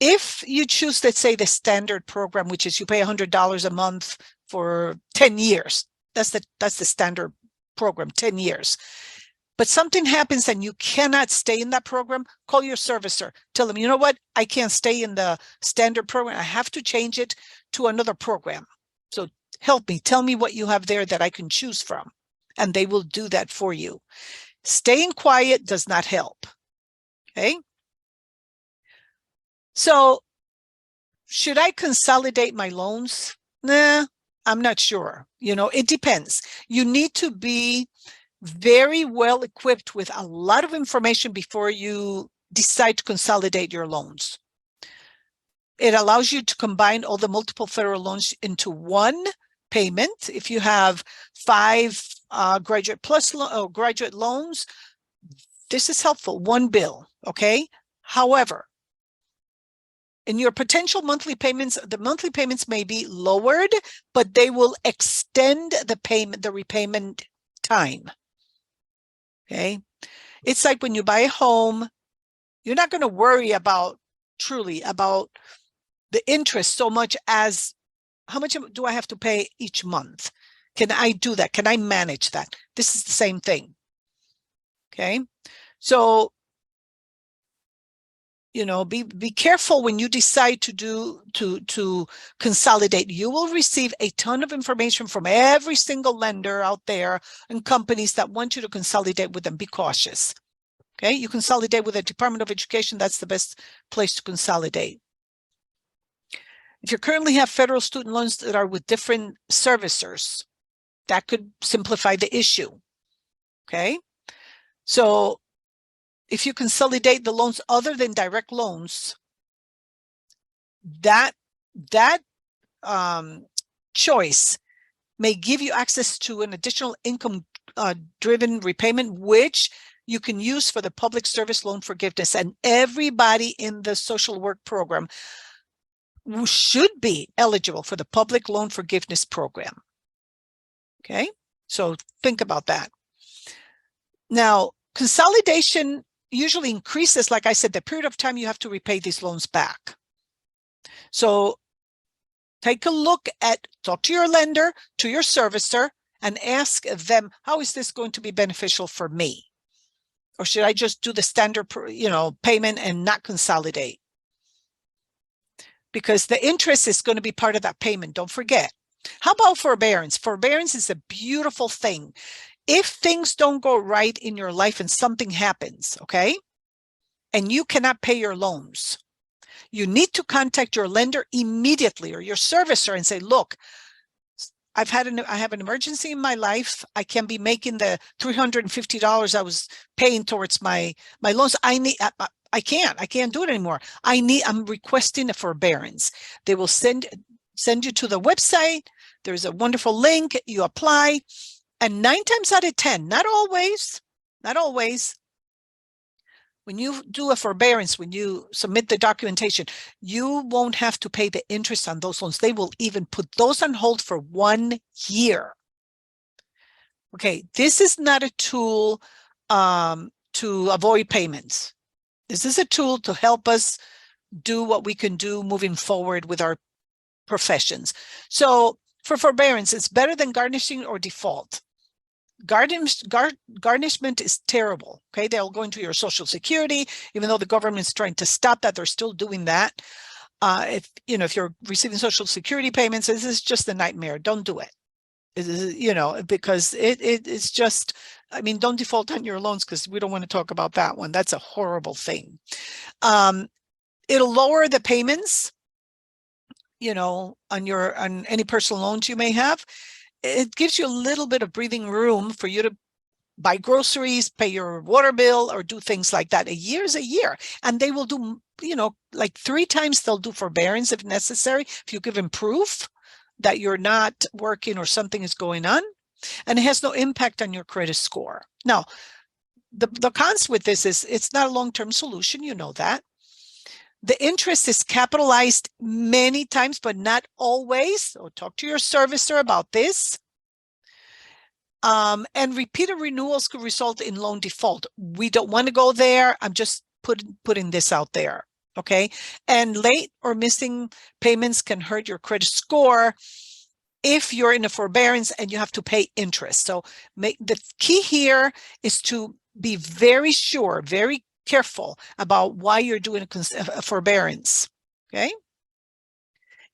If you choose, let's say, the standard program, which is you pay $100 a month for 10 years, that's the standard program, 10 years. But something happens and you cannot stay in that program, call your servicer. Tell them, you know what? I can't stay in the standard program. I have to change it to another program. So help me. Tell me what you have there that I can choose from. And they will do that for you. Staying quiet does not help. Okay? So should I consolidate my loans? Nah, I'm not sure. It depends. You need to be very well equipped with a lot of information before you decide to consolidate your loans. It allows you to combine all the multiple federal loans into one payment. If you have 5 graduate plus graduate loans, this is helpful. One bill, okay? However, in your potential monthly payments, the monthly payments may be lowered, but they will extend the repayment time. Okay. It's like when you buy a home, you're not going to worry truly about the interest so much as how much do I have to pay each month? Can I do that? Can I manage that? This is the same thing. Okay. So, be careful when you decide to consolidate. You will receive a ton of information from every single lender out there and companies that want you to consolidate with them. Be cautious. Okay, you consolidate with the Department of Education. That's the best place to consolidate. If you currently have federal student loans that are with different servicers, that could simplify the issue. Okay, so if you consolidate the loans other than direct loans, that choice may give you access to an additional income driven repayment, which you can use for the public service loan forgiveness. And everybody in the social work program should be eligible for the public loan forgiveness program. Okay, so think about that. Now, consolidation usually increases, like I said, the period of time you have to repay these loans back. So Take a look talk to your lender, to your servicer, and ask them, how is this going to be beneficial for me? Or should I just do the standard, payment and not consolidate? Because the interest is going to be part of that payment. Don't forget. How about forbearance? Forbearance is a beautiful thing. If things don't go right in your life and something happens, okay, and you cannot pay your loans, you need to contact your lender immediately or your servicer and say, look, I have an emergency in my life. I can be making the $350 I was paying towards my loans. I can't do it anymore. I'm requesting a forbearance. They will send you to the website. There's a wonderful link. You apply, and 9 times out of 10, not always, when you do a forbearance, when you submit the documentation, you won't have to pay the interest on those loans. They will even put those on hold for 1 year. Okay, this is not a tool to avoid payments. This is a tool to help us do what we can do moving forward with our professions. So for forbearance, it's better than garnishing or default. Garnishment is terrible. Okay, they'll go into your Social Security, even though the government's trying to stop that. They're still doing that. If you're receiving Social Security payments, this is just a nightmare. Don't do it. Because it's just, don't default on your loans, because we don't want to talk about that one. That's a horrible thing. It'll lower the payments, on any personal loans you may have. It gives you a little bit of breathing room for you to buy groceries, pay your water bill, or do things like that. A year is a year. And they will do, like 3 times they'll do forbearance if necessary, if you give them proof that you're not working or something is going on. And it has no impact on your credit score. Now, the cons with this is it's not a long-term solution. You know that. The interest is capitalized many times, but not always. So talk to your servicer about this. And repeated renewals could result in loan default. We don't want to go there. I'm just putting this out there. Okay. And late or missing payments can hurt your credit score if you're in a forbearance and you have to pay interest. So the key here is to be very sure, very careful about why you're doing a forbearance. Okay.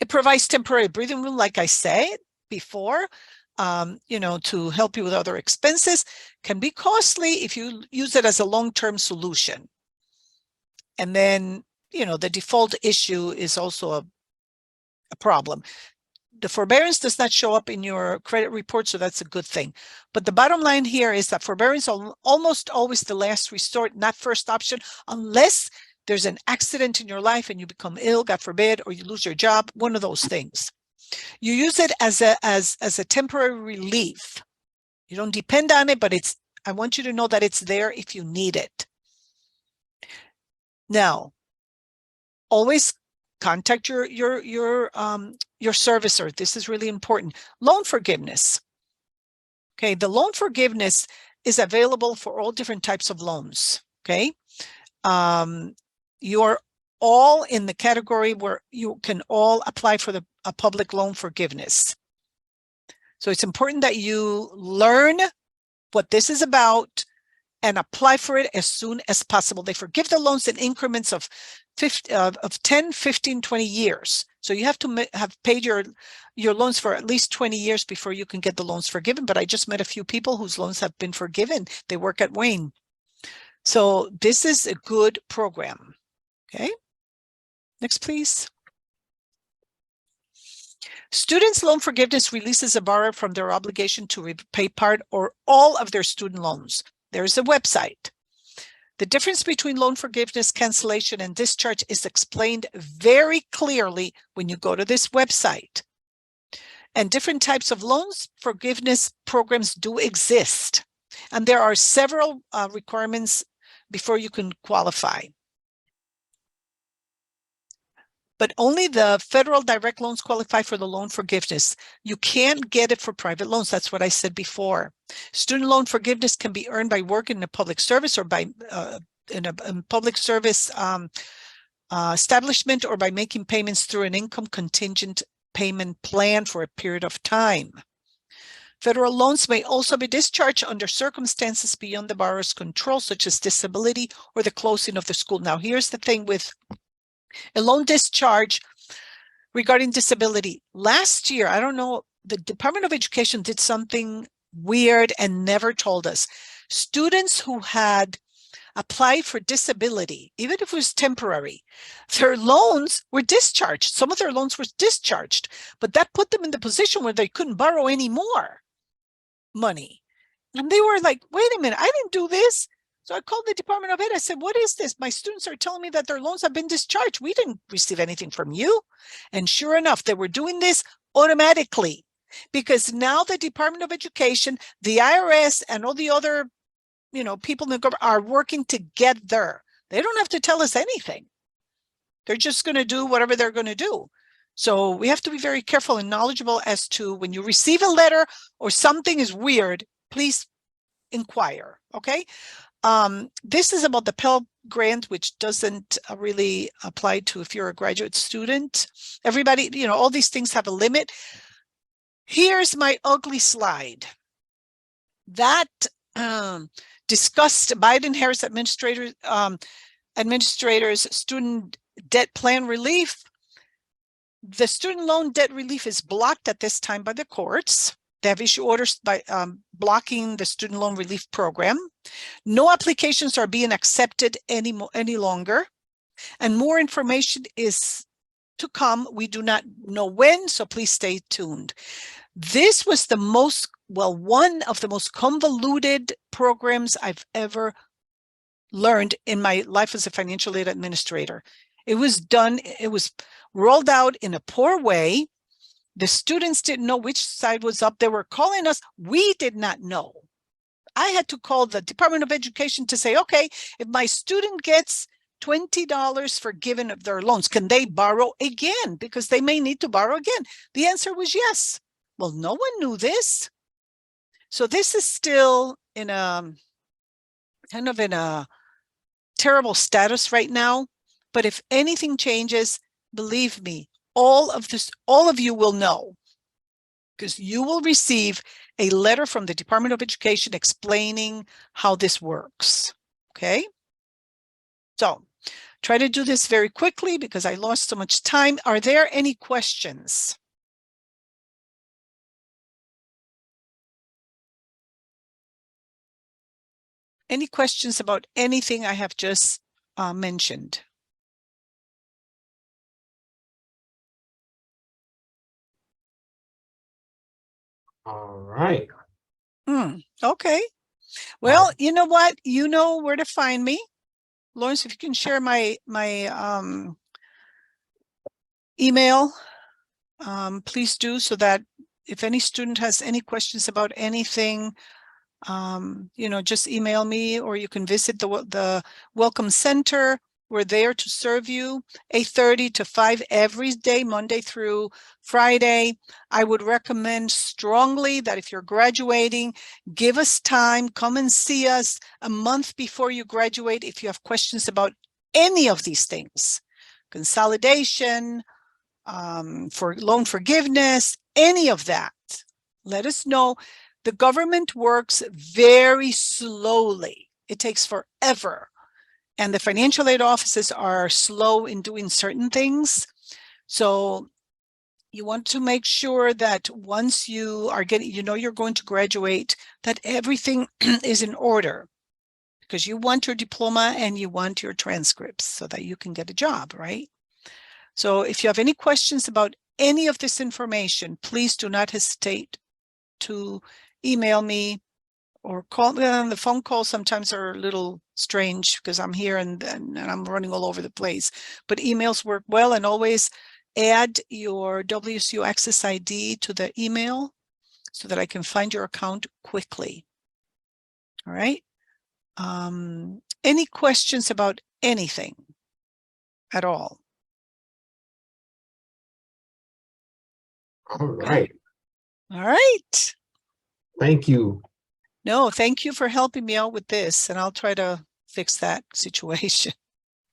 It provides temporary breathing room, like I said before, to help you with other expenses. Can be costly if you use it as a long-term solution. And then, the default issue is also a problem. The forbearance does not show up in your credit report, so that's a good thing. But the bottom line here is that forbearance is almost always the last resort, not first option, unless there's an accident in your life and you become ill, God forbid, or you lose your job, one of those things. You use it as a temporary relief. You don't depend on it, but I want you to know that it's there if you need it. Now, always contact your servicer. This is really important. Loan forgiveness. Okay, the loan forgiveness is available for all different types of loans. Okay, you're all in the category where you can all apply for a public loan forgiveness. So it's important that you learn what this is about and apply for it as soon as possible. They forgive the loans in increments of 10, 15, 20 years. So you have to have paid your loans for at least 20 years before you can get the loans forgiven. But I just met a few people whose loans have been forgiven. They work at Wayne. So this is a good program. Okay. Next, please. Students' loan forgiveness releases a borrower from their obligation to repay part or all of their student loans. There's a website. The difference between loan forgiveness, cancellation, and discharge is explained very clearly when you go to this website. And different types of loans forgiveness programs do exist. And there are several requirements before you can qualify. But only the federal direct loans qualify for the loan forgiveness. You can't get it for private loans. That's what I said before. Student loan forgiveness can be earned by working in a public service or by in a public service establishment, or by making payments through an income contingent payment plan for a period of time. Federal loans may also be discharged under circumstances beyond the borrower's control, such as disability or the closing of the school. Now, here's the thing with a loan discharge regarding disability. Last year, I don't know, the Department of Education did something weird and never told us. Students who had applied for disability, even if it was temporary, their loans were discharged. Some of their loans were discharged, but that put them in the position where they couldn't borrow any more money. And they were like, wait a minute, I didn't do this. So I called the Department of Ed. I said, what is this? My students are telling me that their loans have been discharged. We didn't receive anything from you. And sure enough, they were doing this automatically, because now the Department of Education, the IRS, and all the other, people in the government are working together. They don't have to tell us anything. They're just going to do whatever they're going to do. So we have to be very careful and knowledgeable as to when you receive a letter or something is weird, please inquire. Okay. This is about the Pell Grant, which doesn't really apply to if you're a graduate student. Everybody, all these things have a limit. Here's my ugly slide. That discussed Biden-Harris administrators student debt plan relief. The student loan debt relief is blocked at this time by the courts. They have issued orders by blocking the student loan relief program. No applications are being accepted any longer, and more information is to come. We do not know when, so please stay tuned. This was one of the most convoluted programs I've ever learned in my life as a financial aid administrator. It was rolled out in a poor way. The students didn't know which side was up. They were calling us. We did not know. I had to call the Department of Education to say, okay, if my student gets $20 forgiven of their loans, can they borrow again? Because they may need to borrow again. The answer was yes. Well, no one knew this. So this is still in a terrible status right now. But if anything changes, believe me, all of you will know, because you will receive a letter from the Department of Education explaining how this works. Okay. So try to do this very quickly because I lost so much time. Are there any questions? Any questions about anything I have just mentioned? All right. Okay. Well, you know what? You know where to find me. Lawrence, if you can share my email, please do, so that if any student has any questions about anything, just email me, or you can visit the Welcome Center. We're there to serve you 8:30 to 5 every day, Monday through Friday. I would recommend strongly that if you're graduating, give us time, come and see us a month before you graduate if you have questions about any of these things. Consolidation, for loan forgiveness, any of that. Let us know. The government works very slowly. It takes forever. And the financial aid offices are slow in doing certain things. So you want to make sure that once you are you're going to graduate, that everything is in order, because you want your diploma and you want your transcripts so that you can get a job, right? So if you have any questions about any of this information, please do not hesitate to email me or call me. The phone calls sometimes are a little strange because I'm here and I'm running all over the place, but emails work well. And always add your WSU Access ID to the email so that I can find your account quickly. All right. Any questions about anything at all? All right. All right. Thank you. No, thank you for helping me out with this, and I'll try to fix that situation.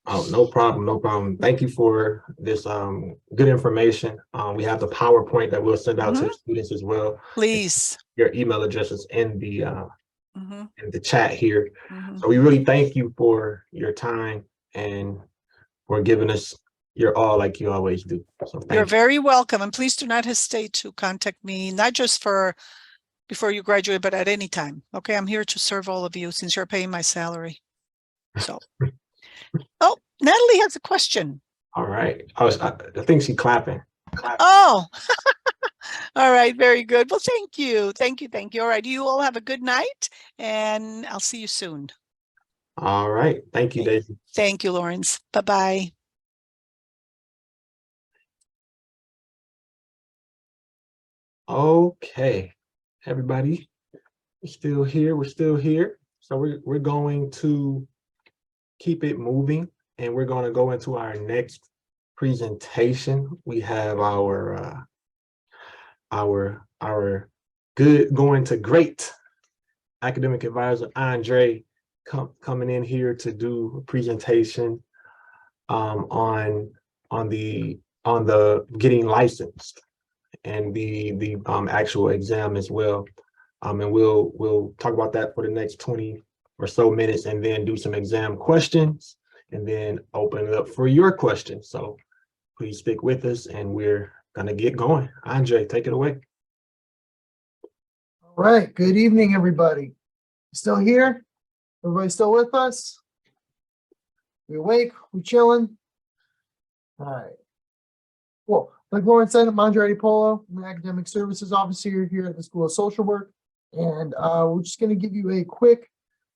Oh, no problem, no problem. Thank you for this good information. We have the PowerPoint that we'll send out to the students as well. Please. Your email addresses in the Mhm, in the chat here. mhm. So we really thank you for your time and for giving us your all like you always do. So You're thank you. very welcome, and please do not hesitate to contact me, not just for before you graduate, but at any time. Okay, I'm here to serve all of you since you're paying my salary. So, oh, Natalie has a question. All right. I think she's clapping. Oh, all right, very good. Well, thank you, thank you, thank you. All right, you all have a good night, and I'll see you soon. All right. Thank you, Daisy. Thank you, Lawrence. Bye-bye. Okay, everybody, we're still here. We're still here. So we're going to keep it moving, and we're going to go into our next presentation. We have our good going to great academic advisor Andre coming in here to do a presentation on the getting licensed and the actual exam as well. And we'll talk about that for the next 20 or so minutes, and then do some exam questions, and then open it up for your questions. So please stick with us, and we're gonna get going. Andre, take it away. All right. Good evening, everybody. Still here? Everybody still with us? We awake? We chilling? All right. Well, like Lauren said, I'm Andre Polo. I'm an academic services officer here at the School of Social Work. And we're just going to give you a quick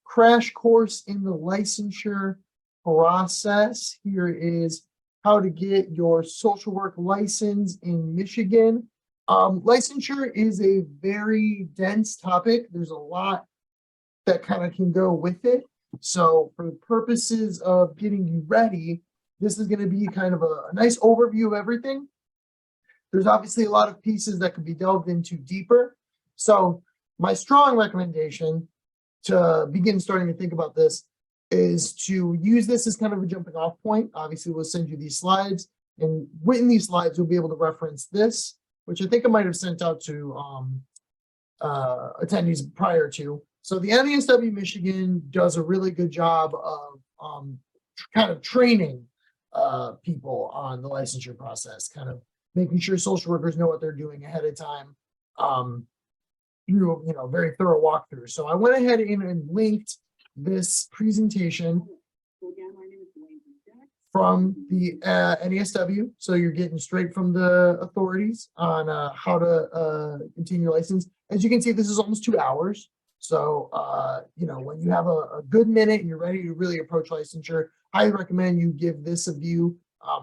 crash course in the licensure process. Here is how to get your social work license in Michigan. Licensure is a very dense topic. There's a lot that kind of can go with it. So for the purposes of getting you ready, this is going to be kind of a nice overview of everything. There's obviously a lot of pieces that could be delved into deeper. So my strong recommendation to begin starting to think about this is to use this as kind of a jumping off point. Obviously, we'll send you these slides, and within these slides, you'll be able to reference this, which I think I might have sent out to attendees prior to. So the NESW Michigan does a really good job of kind of training people on the licensure process, kind of making sure social workers know what they're doing ahead of time through very thorough walkthrough. So I went ahead and linked this presentation from the NESW. So you're getting straight from the authorities on how to continue license. As you can see, this is almost 2 hours. So, when you have a good minute and you're ready to really approach licensure, I recommend you give this a view.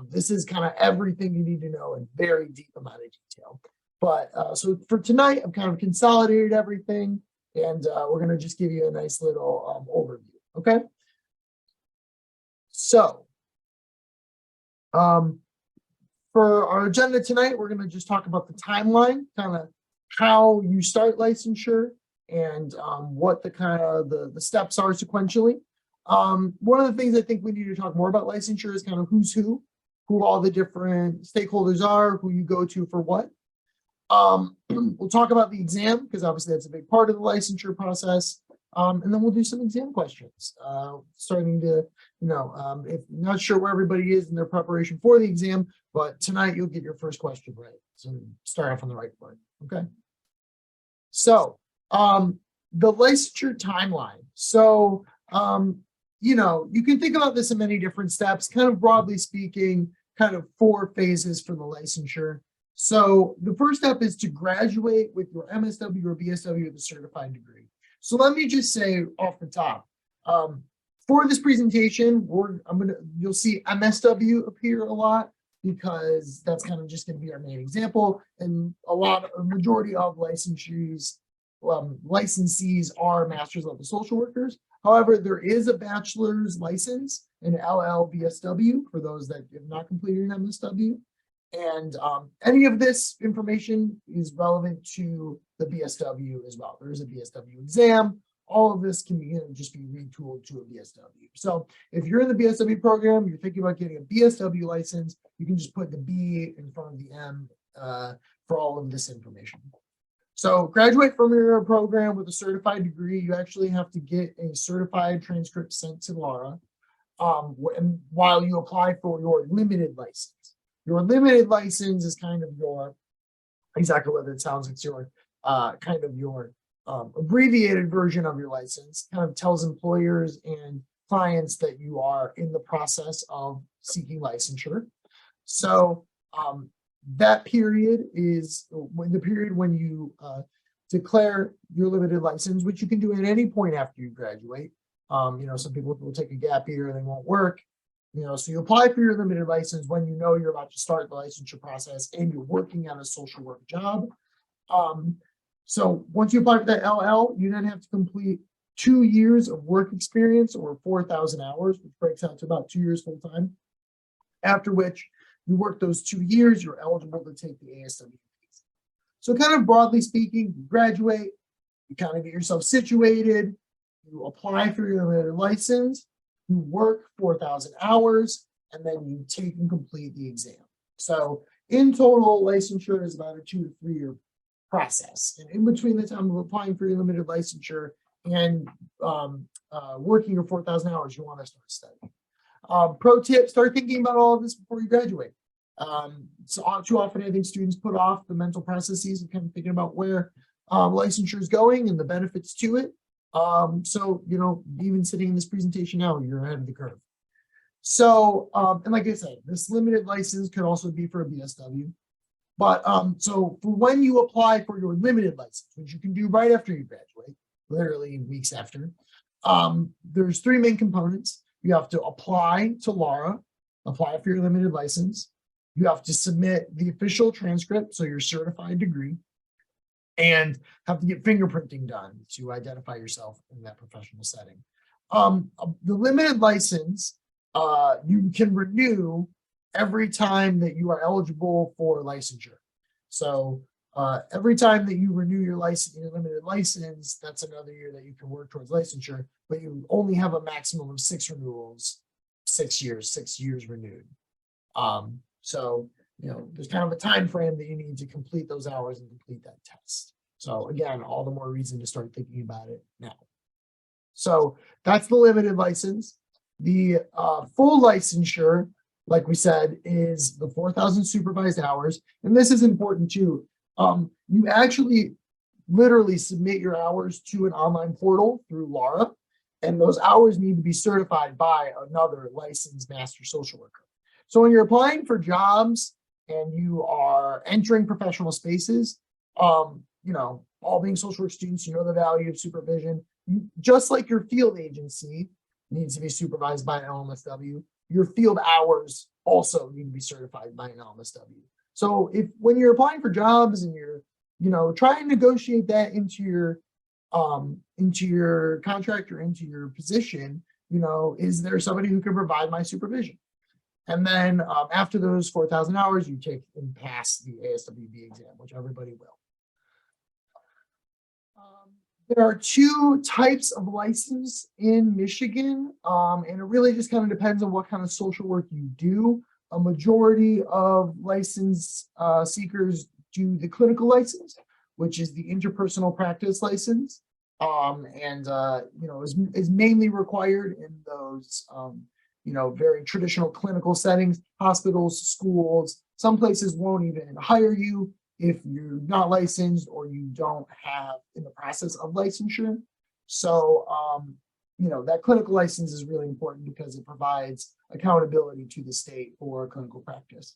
This is kind of everything you need to know in very deep amount of detail. But so for tonight, I've kind of consolidated everything, and we're going to just give you a nice little overview. Okay. So for our agenda tonight, we're going to just talk about the timeline, kind of how you start licensure, and what the kind of the steps are sequentially. One of the things I think we need to talk more about licensure is kind of who's who all the different stakeholders are, who you go to for what. We'll talk about the exam, because obviously that's a big part of the licensure process. And then we'll do some exam questions, starting to, if not sure where everybody is in their preparation for the exam, but tonight you'll get your first question right. So start off on the right foot. Okay. So the licensure timeline. So, you can think about this in many different steps, kind of broadly speaking, kind of 4 phases for the licensure. So the first step is to graduate with your MSW or BSW with a certified degree. So let me just say off the top, for this presentation, you'll see MSW appear a lot, because that's kind of just going to be our main example. And a majority of licensees are master's level social workers. However, there is a bachelor's license, an LLBSW, for those that have not completed an MSW. And any of this information is relevant to the BSW as well. There is a BSW exam. all of this can begin to just be retooled to a BSW. So if you're in the BSW program, you're thinking about getting a BSW license, you can just put the B in front of the M for all of this information. So graduate from your program with a certified degree, you actually have to get a certified transcript sent to Laura while you apply for your limited license. Your limited license is kind of your, exactly what it sounds like, your kind of your abbreviated version of your license. Kind of tells employers and clients that you are in the process of seeking licensure. So that period is the period when you declare your limited license, which you can do at any point after you graduate. Some people will take a gap year and they won't work. So you apply for your limited license when you know you're about to start the licensure process and you're working on a social work job. So once you apply for that LL, you then have to complete 2 years of work experience or 4,000 hours, which breaks out to about 2 years full time. After which you work those 2 years, you're eligible to take the ASW. So kind of broadly speaking, you graduate, you kind of get yourself situated, you apply for your limited license, you work 4,000 hours, and then you take and complete the exam. So in total, licensure is about a 2 to 3 year process. And in between the time of applying for your limited licensure and working your 4,000 hours, you want to start studying. Pro tip, start thinking about all of this before you graduate. So too often I think students put off the mental processes of kind of thinking about where licensure is going and the benefits to it. So, even sitting in this presentation now, you're ahead of the curve. So, and like I said, this limited license could also be for a BSW. But so for when you apply for your limited license, which you can do right after you graduate, literally weeks after, there's 3 main components. You have to apply to Laura, apply for your limited license. You have to submit the official transcript, so your certified degree, and have to get fingerprinting done to identify yourself in that professional setting. The limited license, you can renew every time that you are eligible for licensure. So every time that you renew your license, your limited license, that's another year that you can work towards licensure, but you only have a maximum of 6 renewals, 6 years renewed. So there's kind of a time frame that you need to complete those hours and complete that test. So again, all the more reason to start thinking about it now. So that's the limited license. The full licensure, like we said, is the 4,000 supervised hours. And this is important too. You actually literally submit your hours to an online portal through Laura, and those hours need to be certified by another licensed master social worker. So when you're applying for jobs and you are entering professional spaces, all being social work students, you know the value of supervision. Just like your field agency needs to be supervised by an LMSW, your field hours also need to be certified by an LMSW. So when you're applying for jobs and you're, try and negotiate that into your contract or into your position, is there somebody who can provide my supervision? And then after those 4,000 hours, you take and pass the ASWB exam, which everybody will. There are 2 types of license in Michigan, and it really just kind of depends on what kind of social work you do. A majority of license seekers do the clinical license, which is the interpersonal practice license, and is mainly required in those very traditional clinical settings, hospitals, schools. Some places won't even hire you if you're not licensed or you don't have in the process of licensure. So, that clinical license is really important because it provides accountability to the state for clinical practice.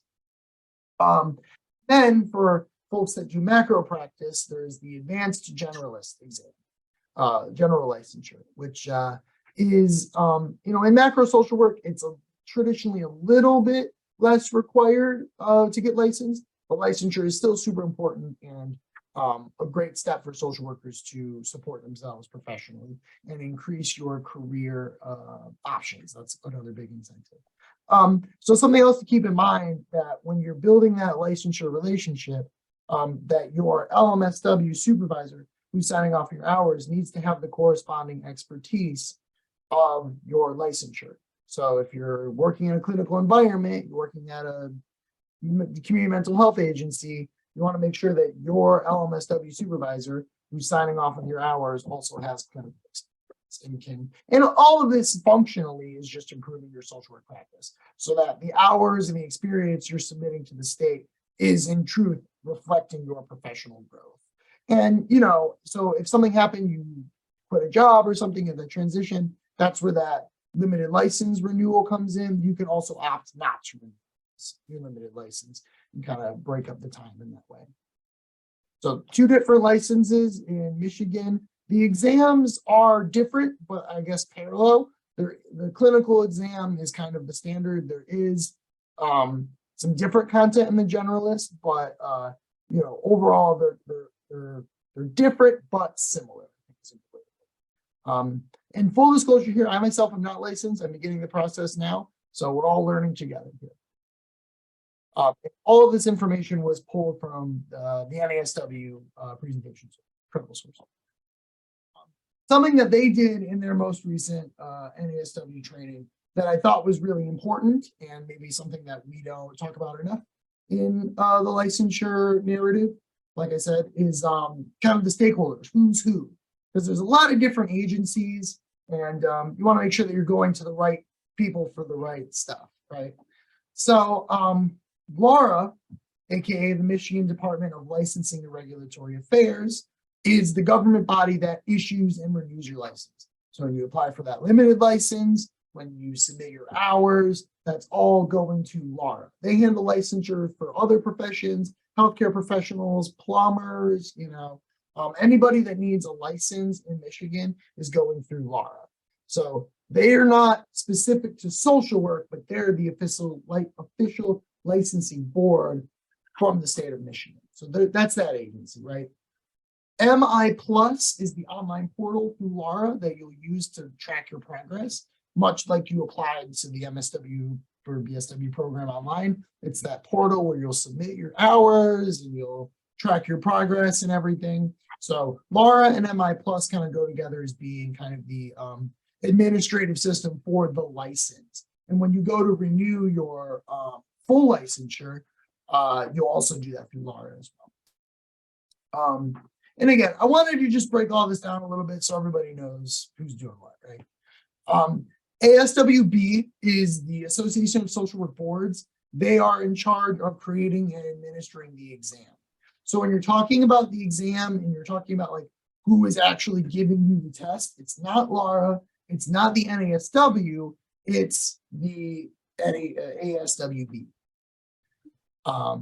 Then for folks that do macro practice, there's the advanced generalist exam, general licensure, which is, in macro social work, it's traditionally a little bit less required to get licensed, but licensure is still super important and a great step for social workers to support themselves professionally and increase your career options. That's another big incentive. So something else to keep in mind that when you're building that licensure relationship, that your LMSW supervisor who's signing off your hours needs to have the corresponding expertise of your licensure. So if you're working in a clinical environment, you're working at a community mental health agency, you want to make sure that your LMSW supervisor who's signing off on your hours also has clinical experience and all of this functionally is just improving your social work practice so that the hours and the experience you're submitting to the state is in truth reflecting your professional growth. And, you know, so if something happened, you quit a job or something in the transition, that's where that limited license renewal comes in. You can also opt not to renew your limited license and kind of break up the time in that way. So 2 different licenses in Michigan. The exams are different, but I guess parallel. The clinical exam is kind of the standard. There is some different content in the generalist, but you know, overall they're different but similar. In full disclosure here, I myself am not licensed. I'm beginning the process now, so we're all learning together here. All of this information was pulled from the NASW presentations, critical source. Something that they did in their most recent NASW training that I thought was really important and maybe something that we don't talk about enough in the licensure narrative, like I said, is kind of the stakeholders, who's who, because there's a lot of different agencies and you want to make sure that you're going to the right people for the right stuff, right? So Laura, aka the Michigan Department of Licensing and Regulatory Affairs, is the government body that issues and renews your license. So when you apply for that limited license, when you submit your hours, that's all going to Laura. They handle licensure for other professions, healthcare professionals, plumbers, you know, anybody that needs a license in Michigan is going through Laura. So they are not specific to social work, but they're the official licensing board from the state of Michigan. So that's that agency, right? MI Plus is the online portal through Laura that you'll use to track your progress, much like you applied to the MSW for BSW program online. It's that portal where you'll submit your hours and you'll track your progress and everything. So Laura and MI Plus kind of go together as being kind of the administrative system for the license. And when you go to renew your full licensure, you'll also do that through Laura as well. And again, I wanted to just break all this down a little bit so everybody knows who's doing what, right? ASWB is the Association of Social Work Boards. They are in charge of creating and administering the exam. So when you're talking about the exam and you're talking about like who is actually giving you the test, it's not Laura, it's not the NASW, it's the ASWB.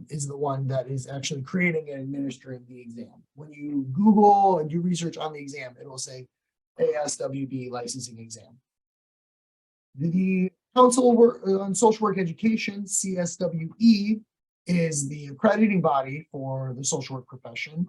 Is the one that is actually creating and administering the exam. When you Google and do research on the exam, it'll say ASWB licensing exam. The Council on Social Work Education, CSWE, is the accrediting body for the social work profession.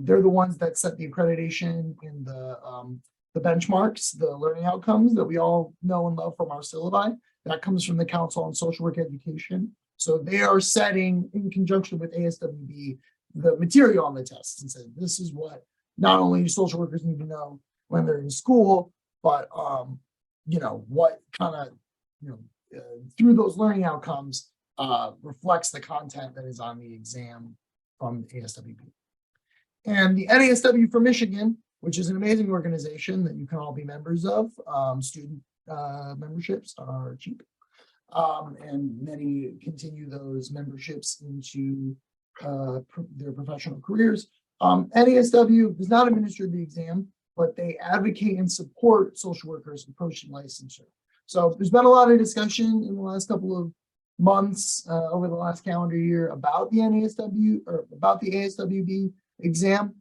They're the ones that set the accreditation in the benchmarks, the learning outcomes that we all know and love from our syllabi. That comes from the Council on Social Work Education. So they are setting, in conjunction with ASWB, the material on the tests and said, this is what not only social workers need to know when they're in school, but you know, what kind of, you know, through those learning outcomes reflects the content that is on the exam from ASWB. And the NASW for Michigan, which is an amazing organization that you can all be members of. Student memberships are cheap. And many continue those memberships into their professional careers. NASW does not administer the exam, but they advocate and support social workers approaching licensure. So there's been a lot of discussion in the last couple of months over the last calendar year about the NASW or about the ASWB exam.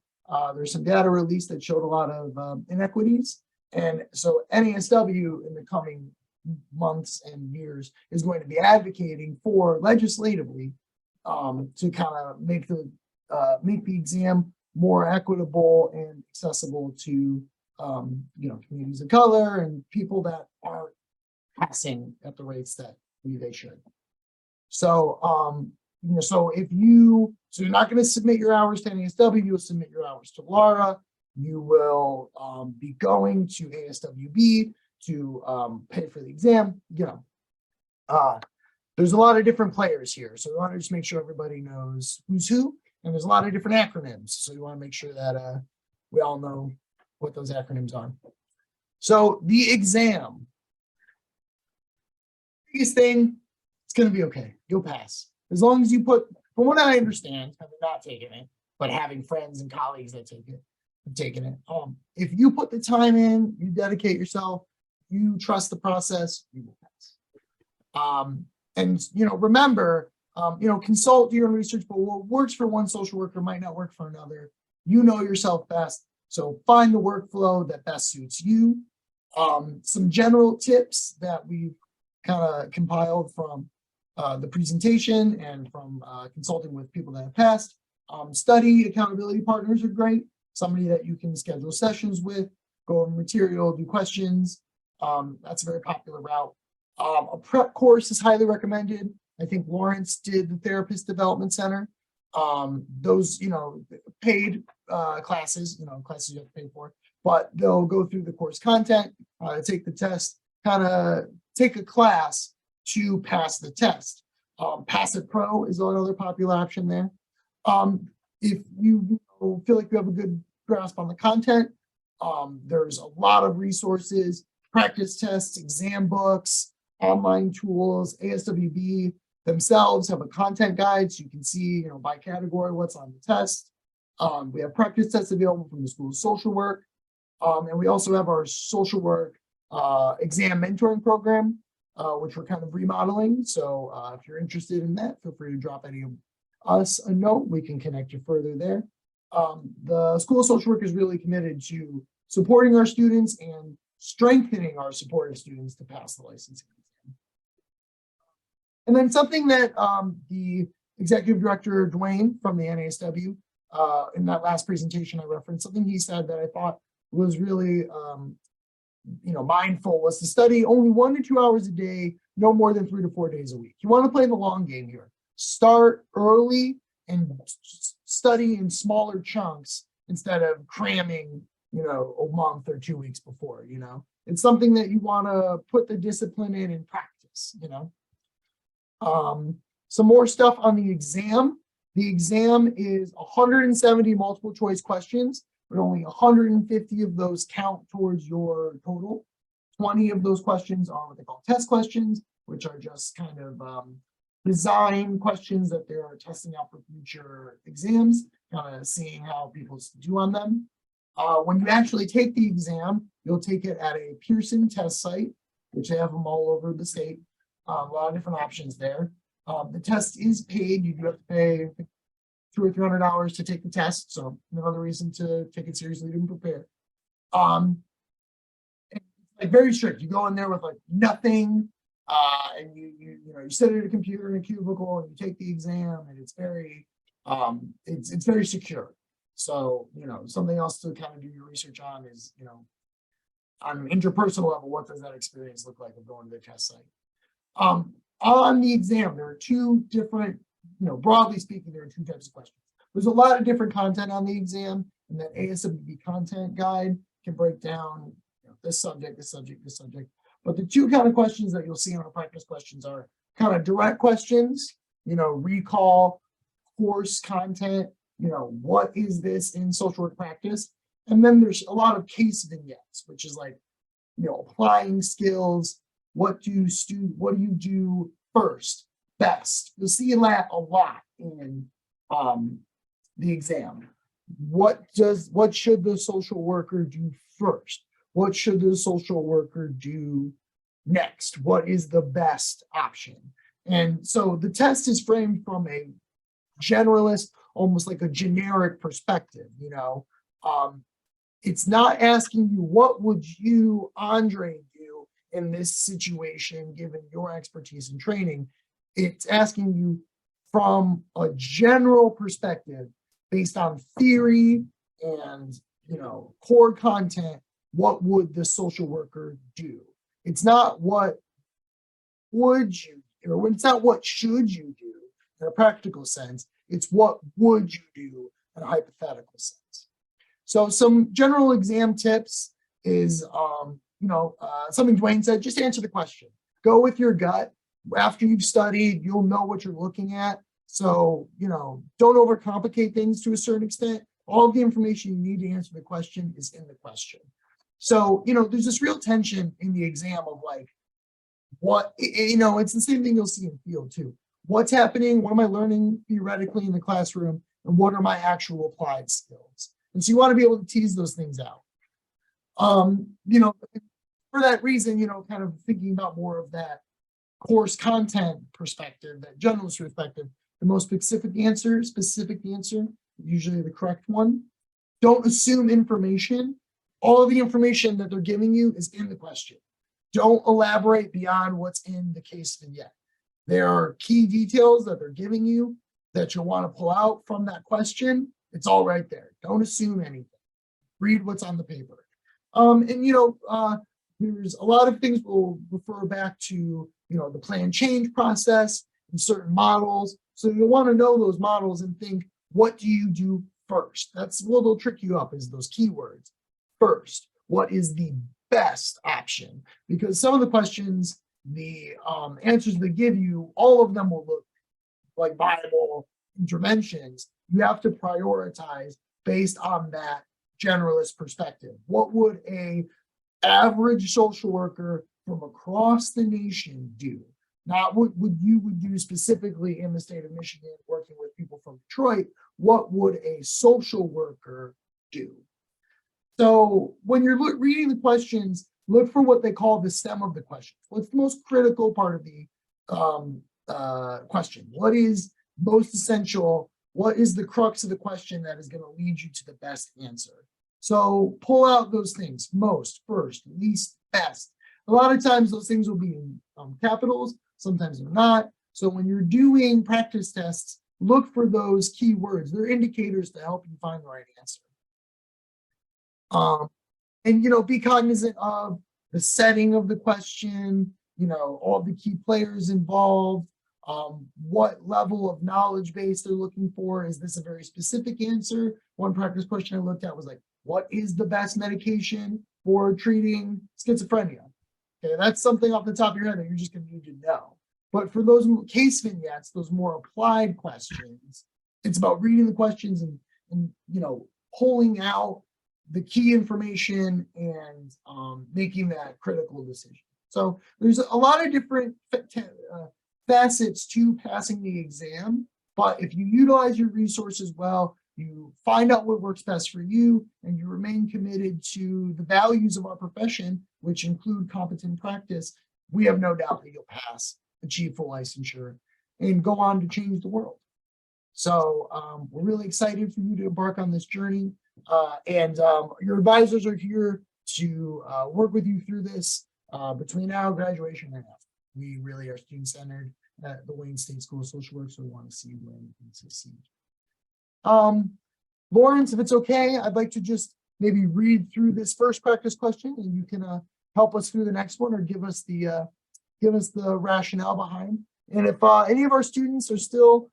There's some data released that showed a lot of inequities. And so NASW in the coming months and years is going to be advocating for legislatively to kind of make the exam more equitable and accessible to you know, communities of color and people that aren't passing at the rates that they should. So you know, so you're not going to submit your hours to NASW, you'll submit your hours to Laura. You will be going to ASWB to pay for the exam. There's a lot of different players here, so we want to just make sure everybody knows who's who, and there's a lot of different acronyms, so you want to make sure that we all know what those acronyms are. So the exam, biggest thing, it's going to be okay. You'll pass as long as you put. From what I understand, having not taken it, but having friends and colleagues that take it, have taken it. If you put the time in, you dedicate yourself, you trust the process, you will pass. And remember, consult your own research, but what works for one social worker might not work for another. You know yourself best, so find the workflow that best suits you. Some general tips that we've kind of compiled from the presentation and from consulting with people that have passed. Study accountability partners are great. Somebody that you can schedule sessions with, go over material, do questions. That's a very popular route. A prep course is highly recommended. I think Lawrence did the Therapist Development Center. Those, paid classes, classes you have to pay for, but they'll go through the course content, take the test, kind of take a class to pass the test. Pass It Pro is another popular option there. If you feel like you have a good grasp on the content, there's a lot of resources, practice tests, exam books, online tools. ASWB themselves have a content guide, so you can see, by category what's on the test. We have practice tests available from the School of Social Work, and we also have our social work exam mentoring program, which we're kind of remodeling. So if you're interested in that, feel free to drop any of us a note. We can connect you further there. The School of Social Work is really committed to supporting our students and strengthening our supportive students to pass the licensing exam. And then something that the executive director, Dwayne, from the NASW, in that last presentation I referenced, something he said that I thought was really mindful, was to study only 1 to 2 hours a day, no more than 3 to 4 days a week. You want to play the long game here. Start early and study in smaller chunks instead of cramming, a month or 2 weeks before. It's something that you want to put the discipline in practice. Some more stuff on the exam. The exam is 170 multiple choice questions, but only 150 of those count towards your total. 20 of those questions are what they call test questions, which are just kind of design questions that they're testing out for future exams, kind of seeing how people do on them. When you actually take the exam, you'll take it at a Pearson test site, which they have them all over the state. A lot of different options there. The test is paid. You do have to pay $200 or $300 to take the test, so another reason to take it seriously and prepare. Like very strict. You go in there with like nothing, and you sit at a computer in a cubicle and you take the exam, and it's very it's very secure. So something else to kind of do your research on is on an interpersonal level, what does that experience look like of going to the test site? On the exam, there are two different, broadly speaking, there are two types of questions. There's a lot of different content on the exam, and that ASWB content guide can break down this subject, this subject, this subject. But the two kind of questions that you'll see on our practice questions are kind of direct questions, recall course content, what is this in social work practice? And then there's a lot of case vignettes, which is like, applying skills. What do you do first, best? You'll see that a lot in the exam. What should the social worker do first? What should the social worker do next? What is the best option? And so the test is framed from a generalist, almost like a generic perspective. It's not asking you, what would you, Andre, do in this situation, given your expertise and training. It's asking you from a general perspective, based on theory and core content, what would the social worker do? It's not what would you do, or it's not what should you do in a practical sense. It's what would you do in a hypothetical sense. So some general exam tips is, something Dwayne said, just answer the question. Go with your gut. After you've studied, you'll know what you're looking at. So, don't overcomplicate things to a certain extent. All of the information you need to answer the question is in the question. So, there's this real tension in the exam of like, it's the same thing you'll see in field too. What's happening? What am I learning theoretically in the classroom? And what are my actual applied skills? And so you want to be able to tease those things out. For that reason, kind of thinking about more of that course content perspective, that generalist perspective, the most specific answer, usually the correct one. Don't assume information. All of the information that they're giving you is in the question. Don't elaborate beyond what's in the case vignette. There are key details that they're giving you that you'll want to pull out from that question. It's all right there. Don't assume anything. Read what's on the paper. There's a lot of things we'll refer back to, the plan change process and certain models. So you'll want to know those models and think, what do you do first? That's what will trick you up, is those keywords. First, what is the best option? Because some of the questions, the answers they give you, all of them will look like viable interventions. You have to prioritize based on that generalist perspective. What would a average social worker from across the nation do? Not what you would do specifically in the state of Michigan, working with people from Detroit. What would a social worker do? So when you're reading the questions, look for what they call the stem of the question. What's the most critical part of the question? What is most essential? What is the crux of the question that is going to lead you to the best answer? So pull out those things: most, first, least, best. A lot of times those things will be in capitals, sometimes they're not. So when you're doing practice tests, look for those keywords. They're indicators to help you find the right answer. Be cognizant of the setting of the question, all the key players involved, what level of knowledge base they're looking for. Is this a very specific answer? One practice question I looked at was like, what is the best medication for treating schizophrenia? Okay, that's something off the top of your head that you're just going to need to know. But for those case vignettes, those more applied questions, it's about reading the questions and pulling out the key information and making that critical decision. So there's a lot of different facets to passing the exam, but if you utilize your resources well, you find out what works best for you, and you remain committed to the values of our profession, which include competent practice, we have no doubt that you'll pass, achieve full licensure, and go on to change the world. So we're really excited for you to embark on this journey. And your advisors are here to work with you through this between now, graduation, and after. We really are student-centered at the Wayne State School of Social Work, so we want to see you where you can succeed. Lawrence, if it's okay, I'd like to just maybe read through this first practice question, and you can help us through the next one, or give us the rationale behind. And if any of our students are still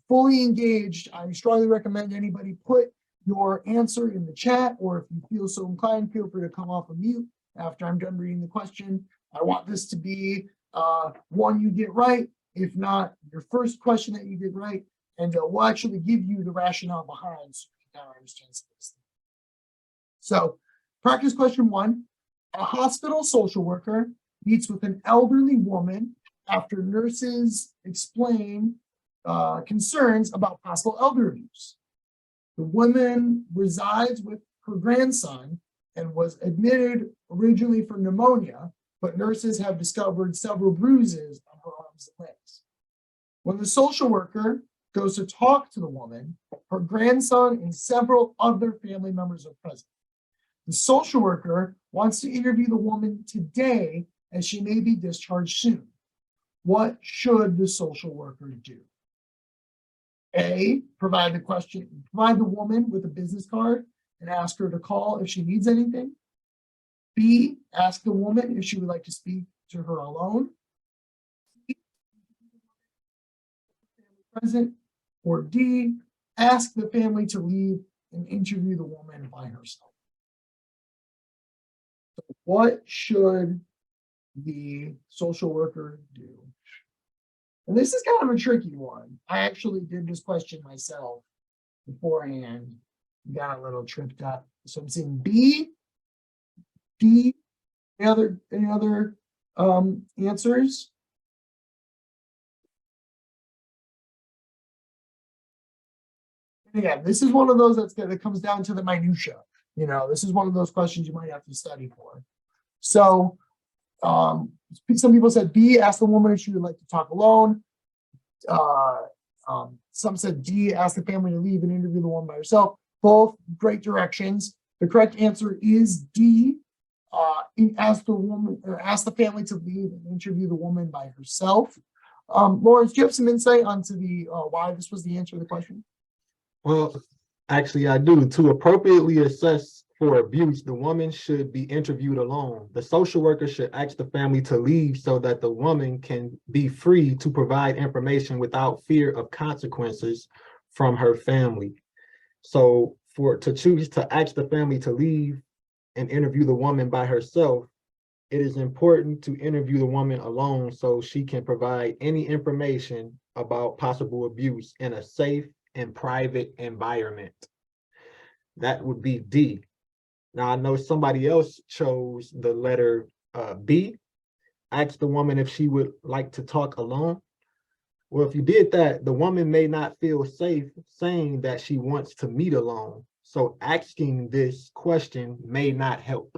fully engaged, I strongly recommend anybody put your answer in the chat, or if you feel so inclined, feel free to come off of mute after I'm done reading the question. I want this to be one you get right, if not your first question that you get right, and we'll actually give you the rationale behind so you can understand this. So practice question 1, a hospital social worker meets with an elderly woman after nurses explain concerns about possible elder abuse. The woman resides with her grandson and was admitted originally for pneumonia, but nurses have discovered several bruises on her arms and legs. When the social worker goes to talk to the woman, her grandson and several other family members are present. The social worker wants to interview the woman today, as she may be discharged soon. What should the social worker do? A, provide the woman with a business card and ask her to call if she needs anything. B, ask the woman if she would like to speak to her alone. C, present. Or D, ask the family to leave and interview the woman by herself. So what should the social worker do? And this is kind of a tricky one. I actually did this question myself beforehand, got a little tripped up. So I'm saying B, D, any other answers? And again, this is one of those that comes down to the minutia. You know, this is one of those questions you might have to study for. So some people said B, ask the woman if she would like to talk alone. Some said D, ask the family to leave and interview the woman by herself. Both great directions. The correct answer is D. Ask the woman or ask the family to leave and interview the woman by herself. Lawrence, do you have some insight onto the why this was the answer to the question? Well, actually, I do. To appropriately assess for abuse, the woman should be interviewed alone. The social worker should ask the family to leave so that the woman can be free to provide information without fear of consequences from her family. So to choose to ask the family to leave and interview the woman by herself, it is important to interview the woman alone so she can provide any information about possible abuse in a safe and private environment. That would be D. Now I know somebody else chose the letter B. Ask the woman if she would like to talk alone. Well, if you did that, the woman may not feel safe saying that she wants to meet alone. So asking this question may not help.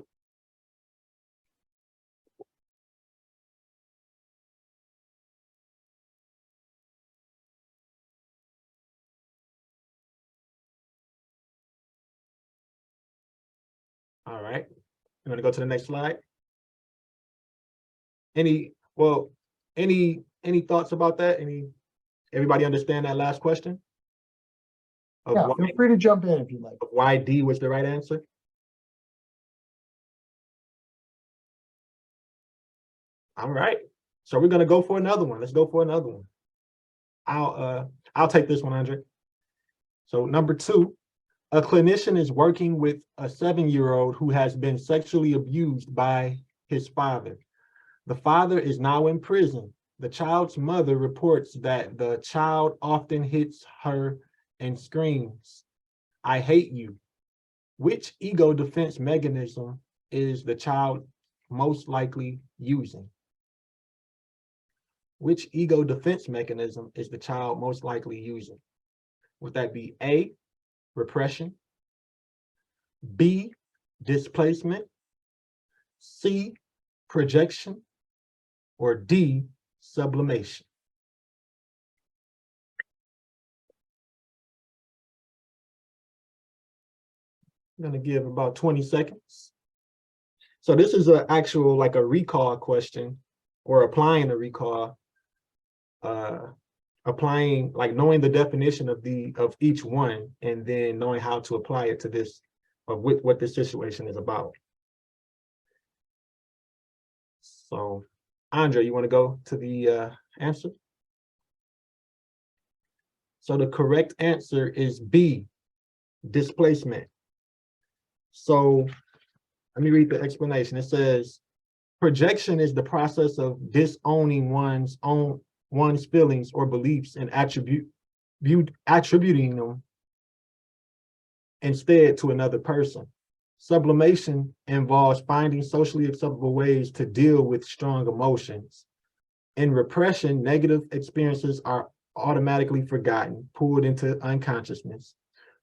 All right, you want to go to the next slide? Any thoughts about that? Everybody understand that last question? Yeah, feel free to jump in if you'd like. Why D was the right answer? All right, so we're gonna go for another one. Let's go for another one. I'll take this one, Andre. So number 2, a clinician is working with a 7-year-old who has been sexually abused by his father. The father is now in prison. The child's mother reports that the child often hits her and screams, "I hate you." Which ego defense mechanism is the child most likely using? Which ego defense mechanism is the child most likely using? Would that be A, repression, B, displacement, C, projection, or D, sublimation? I'm gonna give about 20 seconds. So this is an actual, like a recall question, or applying a recall, applying, like knowing the definition of each one, and then knowing how to apply it to this, of what this situation is about. So, Andre, you want to go to the answer? So the correct answer is B, displacement. So let me read the explanation. It says, projection is the process of disowning one's feelings or beliefs and attributing them instead to another person. Sublimation involves finding socially acceptable ways to deal with strong emotions. In repression, negative experiences are automatically forgotten, pulled into unconsciousness,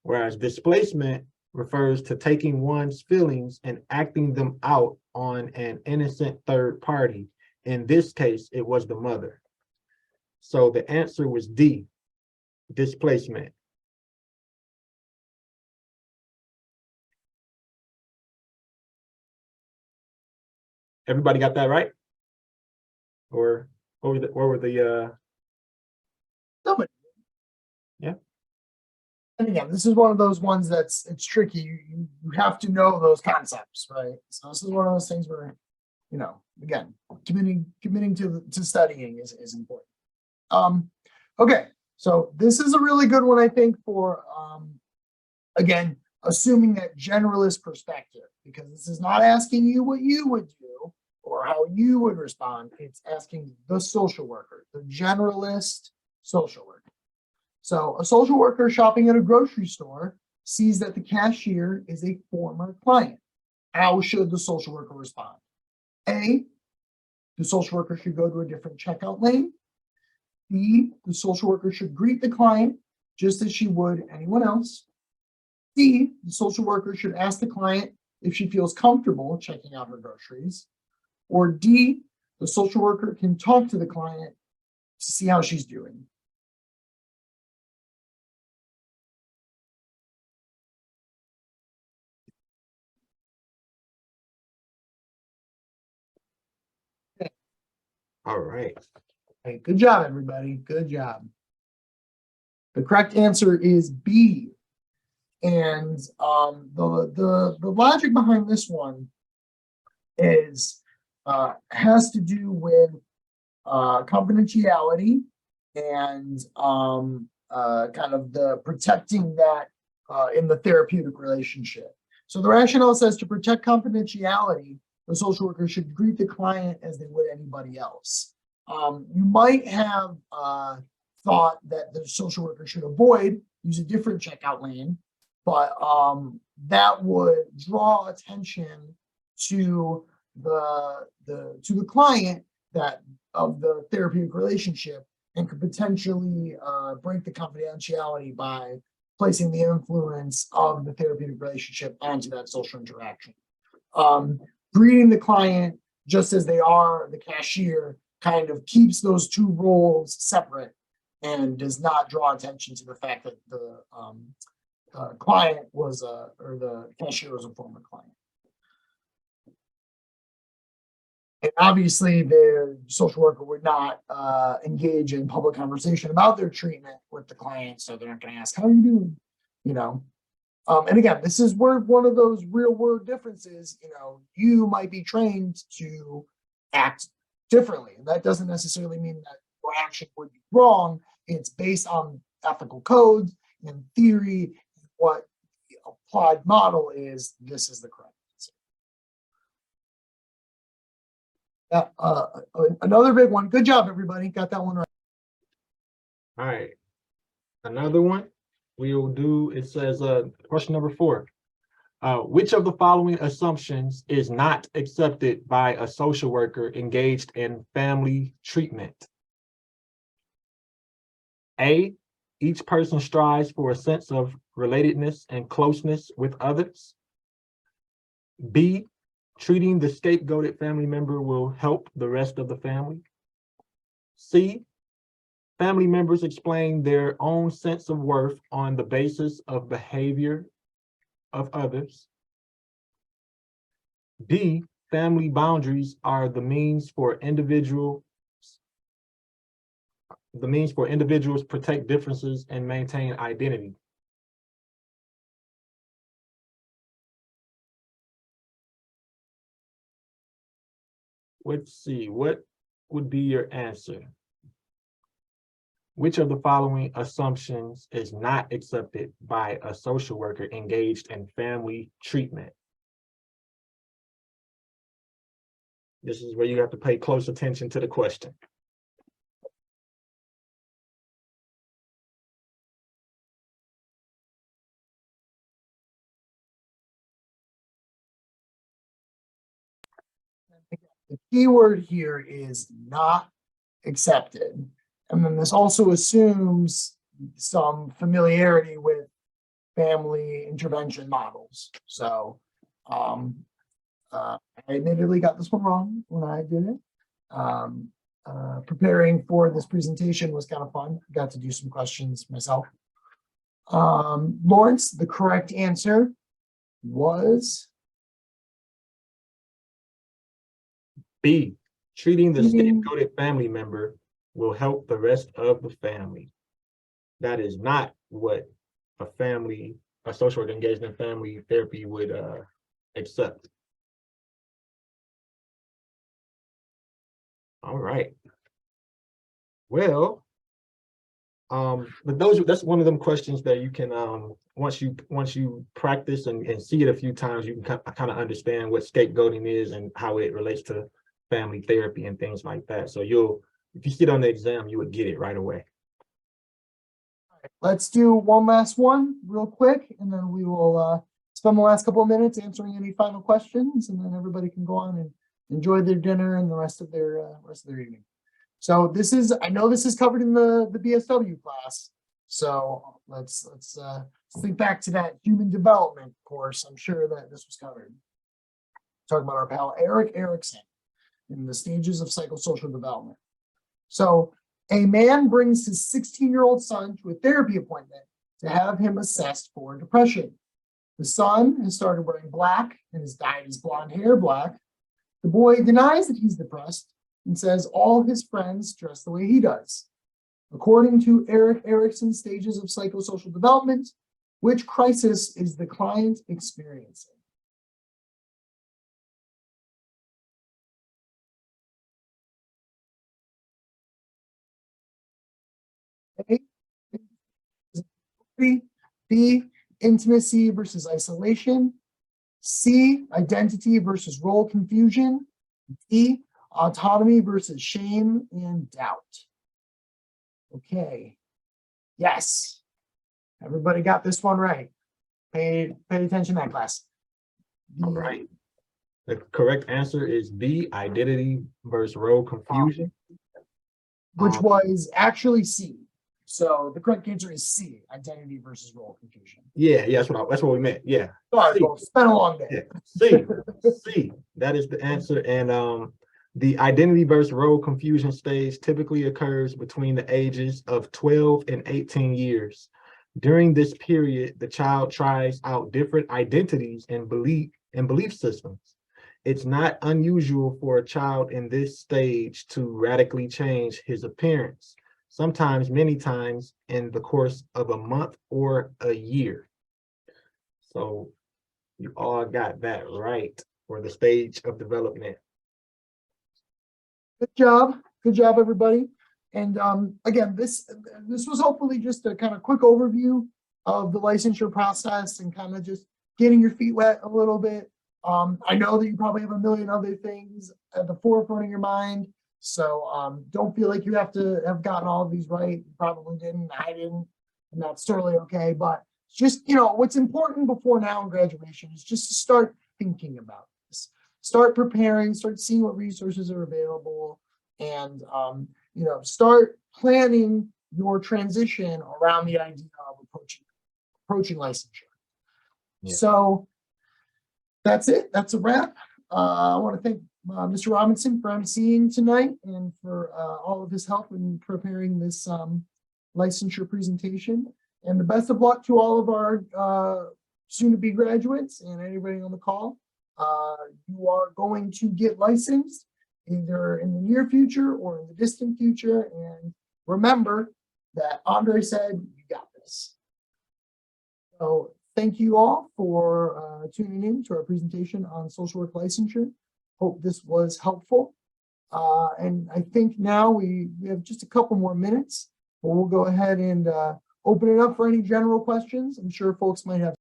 whereas displacement refers to taking one's feelings and acting them out on an innocent third party. In this case, it was the mother. So the answer was D, displacement. Everybody got that right? Or what were the Somebody. Yeah. And again, this is one of those ones it's tricky. You have to know those concepts, right? So this is one of those things where, again, committing to studying is important. Okay, so this is a really good one, I think, for Again, assuming that generalist perspective, because this is not asking you what you would do or how you would respond. It's asking the social worker, the generalist social worker. So a social worker shopping at a grocery store sees that the cashier is a former client. How should the social worker respond? A, the social worker should go to a different checkout lane. B, the social worker should greet the client just as she would anyone else. C, the social worker should ask the client if she feels comfortable checking out her groceries. Or D, the social worker can talk to the client to see how she's doing. All right. Hey, good job, everybody. Good job. The correct answer is B. And the logic behind this one is has to do with confidentiality and kind of the protecting that in the therapeutic relationship. So the rationale says to protect confidentiality, the social worker should greet the client as they would anybody else. You might have thought that the social worker should use a different checkout lane, but that would draw attention to the client that of the therapeutic relationship and could potentially break the confidentiality by placing the influence of the therapeutic relationship onto that social interaction. Greeting the client just as they are the cashier kind of keeps those two roles separate and does not draw attention to the fact that the client was or the cashier was a former client. And obviously, the social worker would not engage in public conversation about their treatment with the client, so they're not going to ask, "How are you doing?" You know. And again, this is where one of those real world differences. You know, you might be trained to act differently, and that doesn't necessarily mean that your action would be wrong. It's based on ethical codes and theory. What the applied model is, this is the correct answer. Another big one. Good job, everybody. Got that one right. All right. Another one we will do, it says question number 4. Which of the following assumptions is not accepted by a social worker engaged in family treatment? A, each person strives for a sense of relatedness and closeness with others. B, treating the scapegoated family member will help the rest of the family. C, family members explain their own sense of worth on the basis of behavior of others. D, family boundaries are the means for individuals protect differences and maintain identity. Let's see, what would be your answer? Which of the following assumptions is not accepted by a social worker engaged in family treatment? This is where you have to pay close attention to the question. The key word here is not accepted. And then this also assumes some familiarity with family intervention models. So I admittedly got this one wrong when I did it. Preparing for this presentation was kind of fun. Got to do some questions myself. Lawrence, the correct answer was B, treating the scapegoated family member will help the rest of the family. That is not what a social worker engaged in family therapy would accept. All right. Well, But that's one of them questions that you can, once you practice and see it a few times, you can kind of understand what scapegoating is and how it relates to family therapy and things like that. So if you sit on the exam, you would get it right away. Let's do one last one real quick, and then we will spend the last couple of minutes answering any final questions, and then everybody can go on and enjoy their dinner and the rest of their evening. So I know this is covered in the BSW class. So let's think back to that human development course. I'm sure that this was covered. Talking about our pal Eric Erickson in the stages of psychosocial development. So a man brings his 16-year-old son to a therapy appointment to have him assessed for depression. The son has started wearing black and has dyed his blonde hair black. The boy denies that he's depressed and says all his friends dress the way he does. According to Eric Erickson's stages of psychosocial development, which crisis is the client experiencing? A, B, intimacy versus isolation. C, identity versus role confusion. D, autonomy versus shame and doubt. Okay. Yes. Everybody got this one right. Pay attention to that class. All right. The correct answer is B, identity versus role confusion. Which was actually C. So the correct answer is C, identity versus role confusion. Yeah, that's what we meant. Yeah. Sorry, C. folks. It's been a long day. Yeah. C. That is the answer. And the identity versus role confusion stage typically occurs between the ages of 12 and 18 years. During this period, the child tries out different identities and belief systems. It's not unusual for a child in this stage to radically change his appearance, sometimes many times in the course of a month or a year. So you all got that right for the stage of development. Good job, everybody. And again, this was hopefully just a kind of quick overview of the licensure process and kind of just getting your feet wet a little bit. I know that you probably have a million other things at the forefront of your mind, so don't feel like you have to have gotten all of these right. You probably didn't, I didn't, and that's totally okay. But just, what's important before now in graduation is just to start thinking about this, start preparing, start seeing what resources are available, and start planning your transition around the idea of approaching licensure. Yeah. So that's it. That's a wrap. I want to thank Mr. Robinson for emceeing tonight and for all of his help in preparing this licensure presentation. And the best of luck to all of our soon-to-be graduates and anybody on the call. You are going to get licensed either in the near future or in the distant future. And remember that Andre said, you got this. So thank you all for tuning in to our presentation on social work licensure. Hope this was helpful. And I think now we have just a couple more minutes, but we'll go ahead and open it up for any general questions. I'm sure folks might have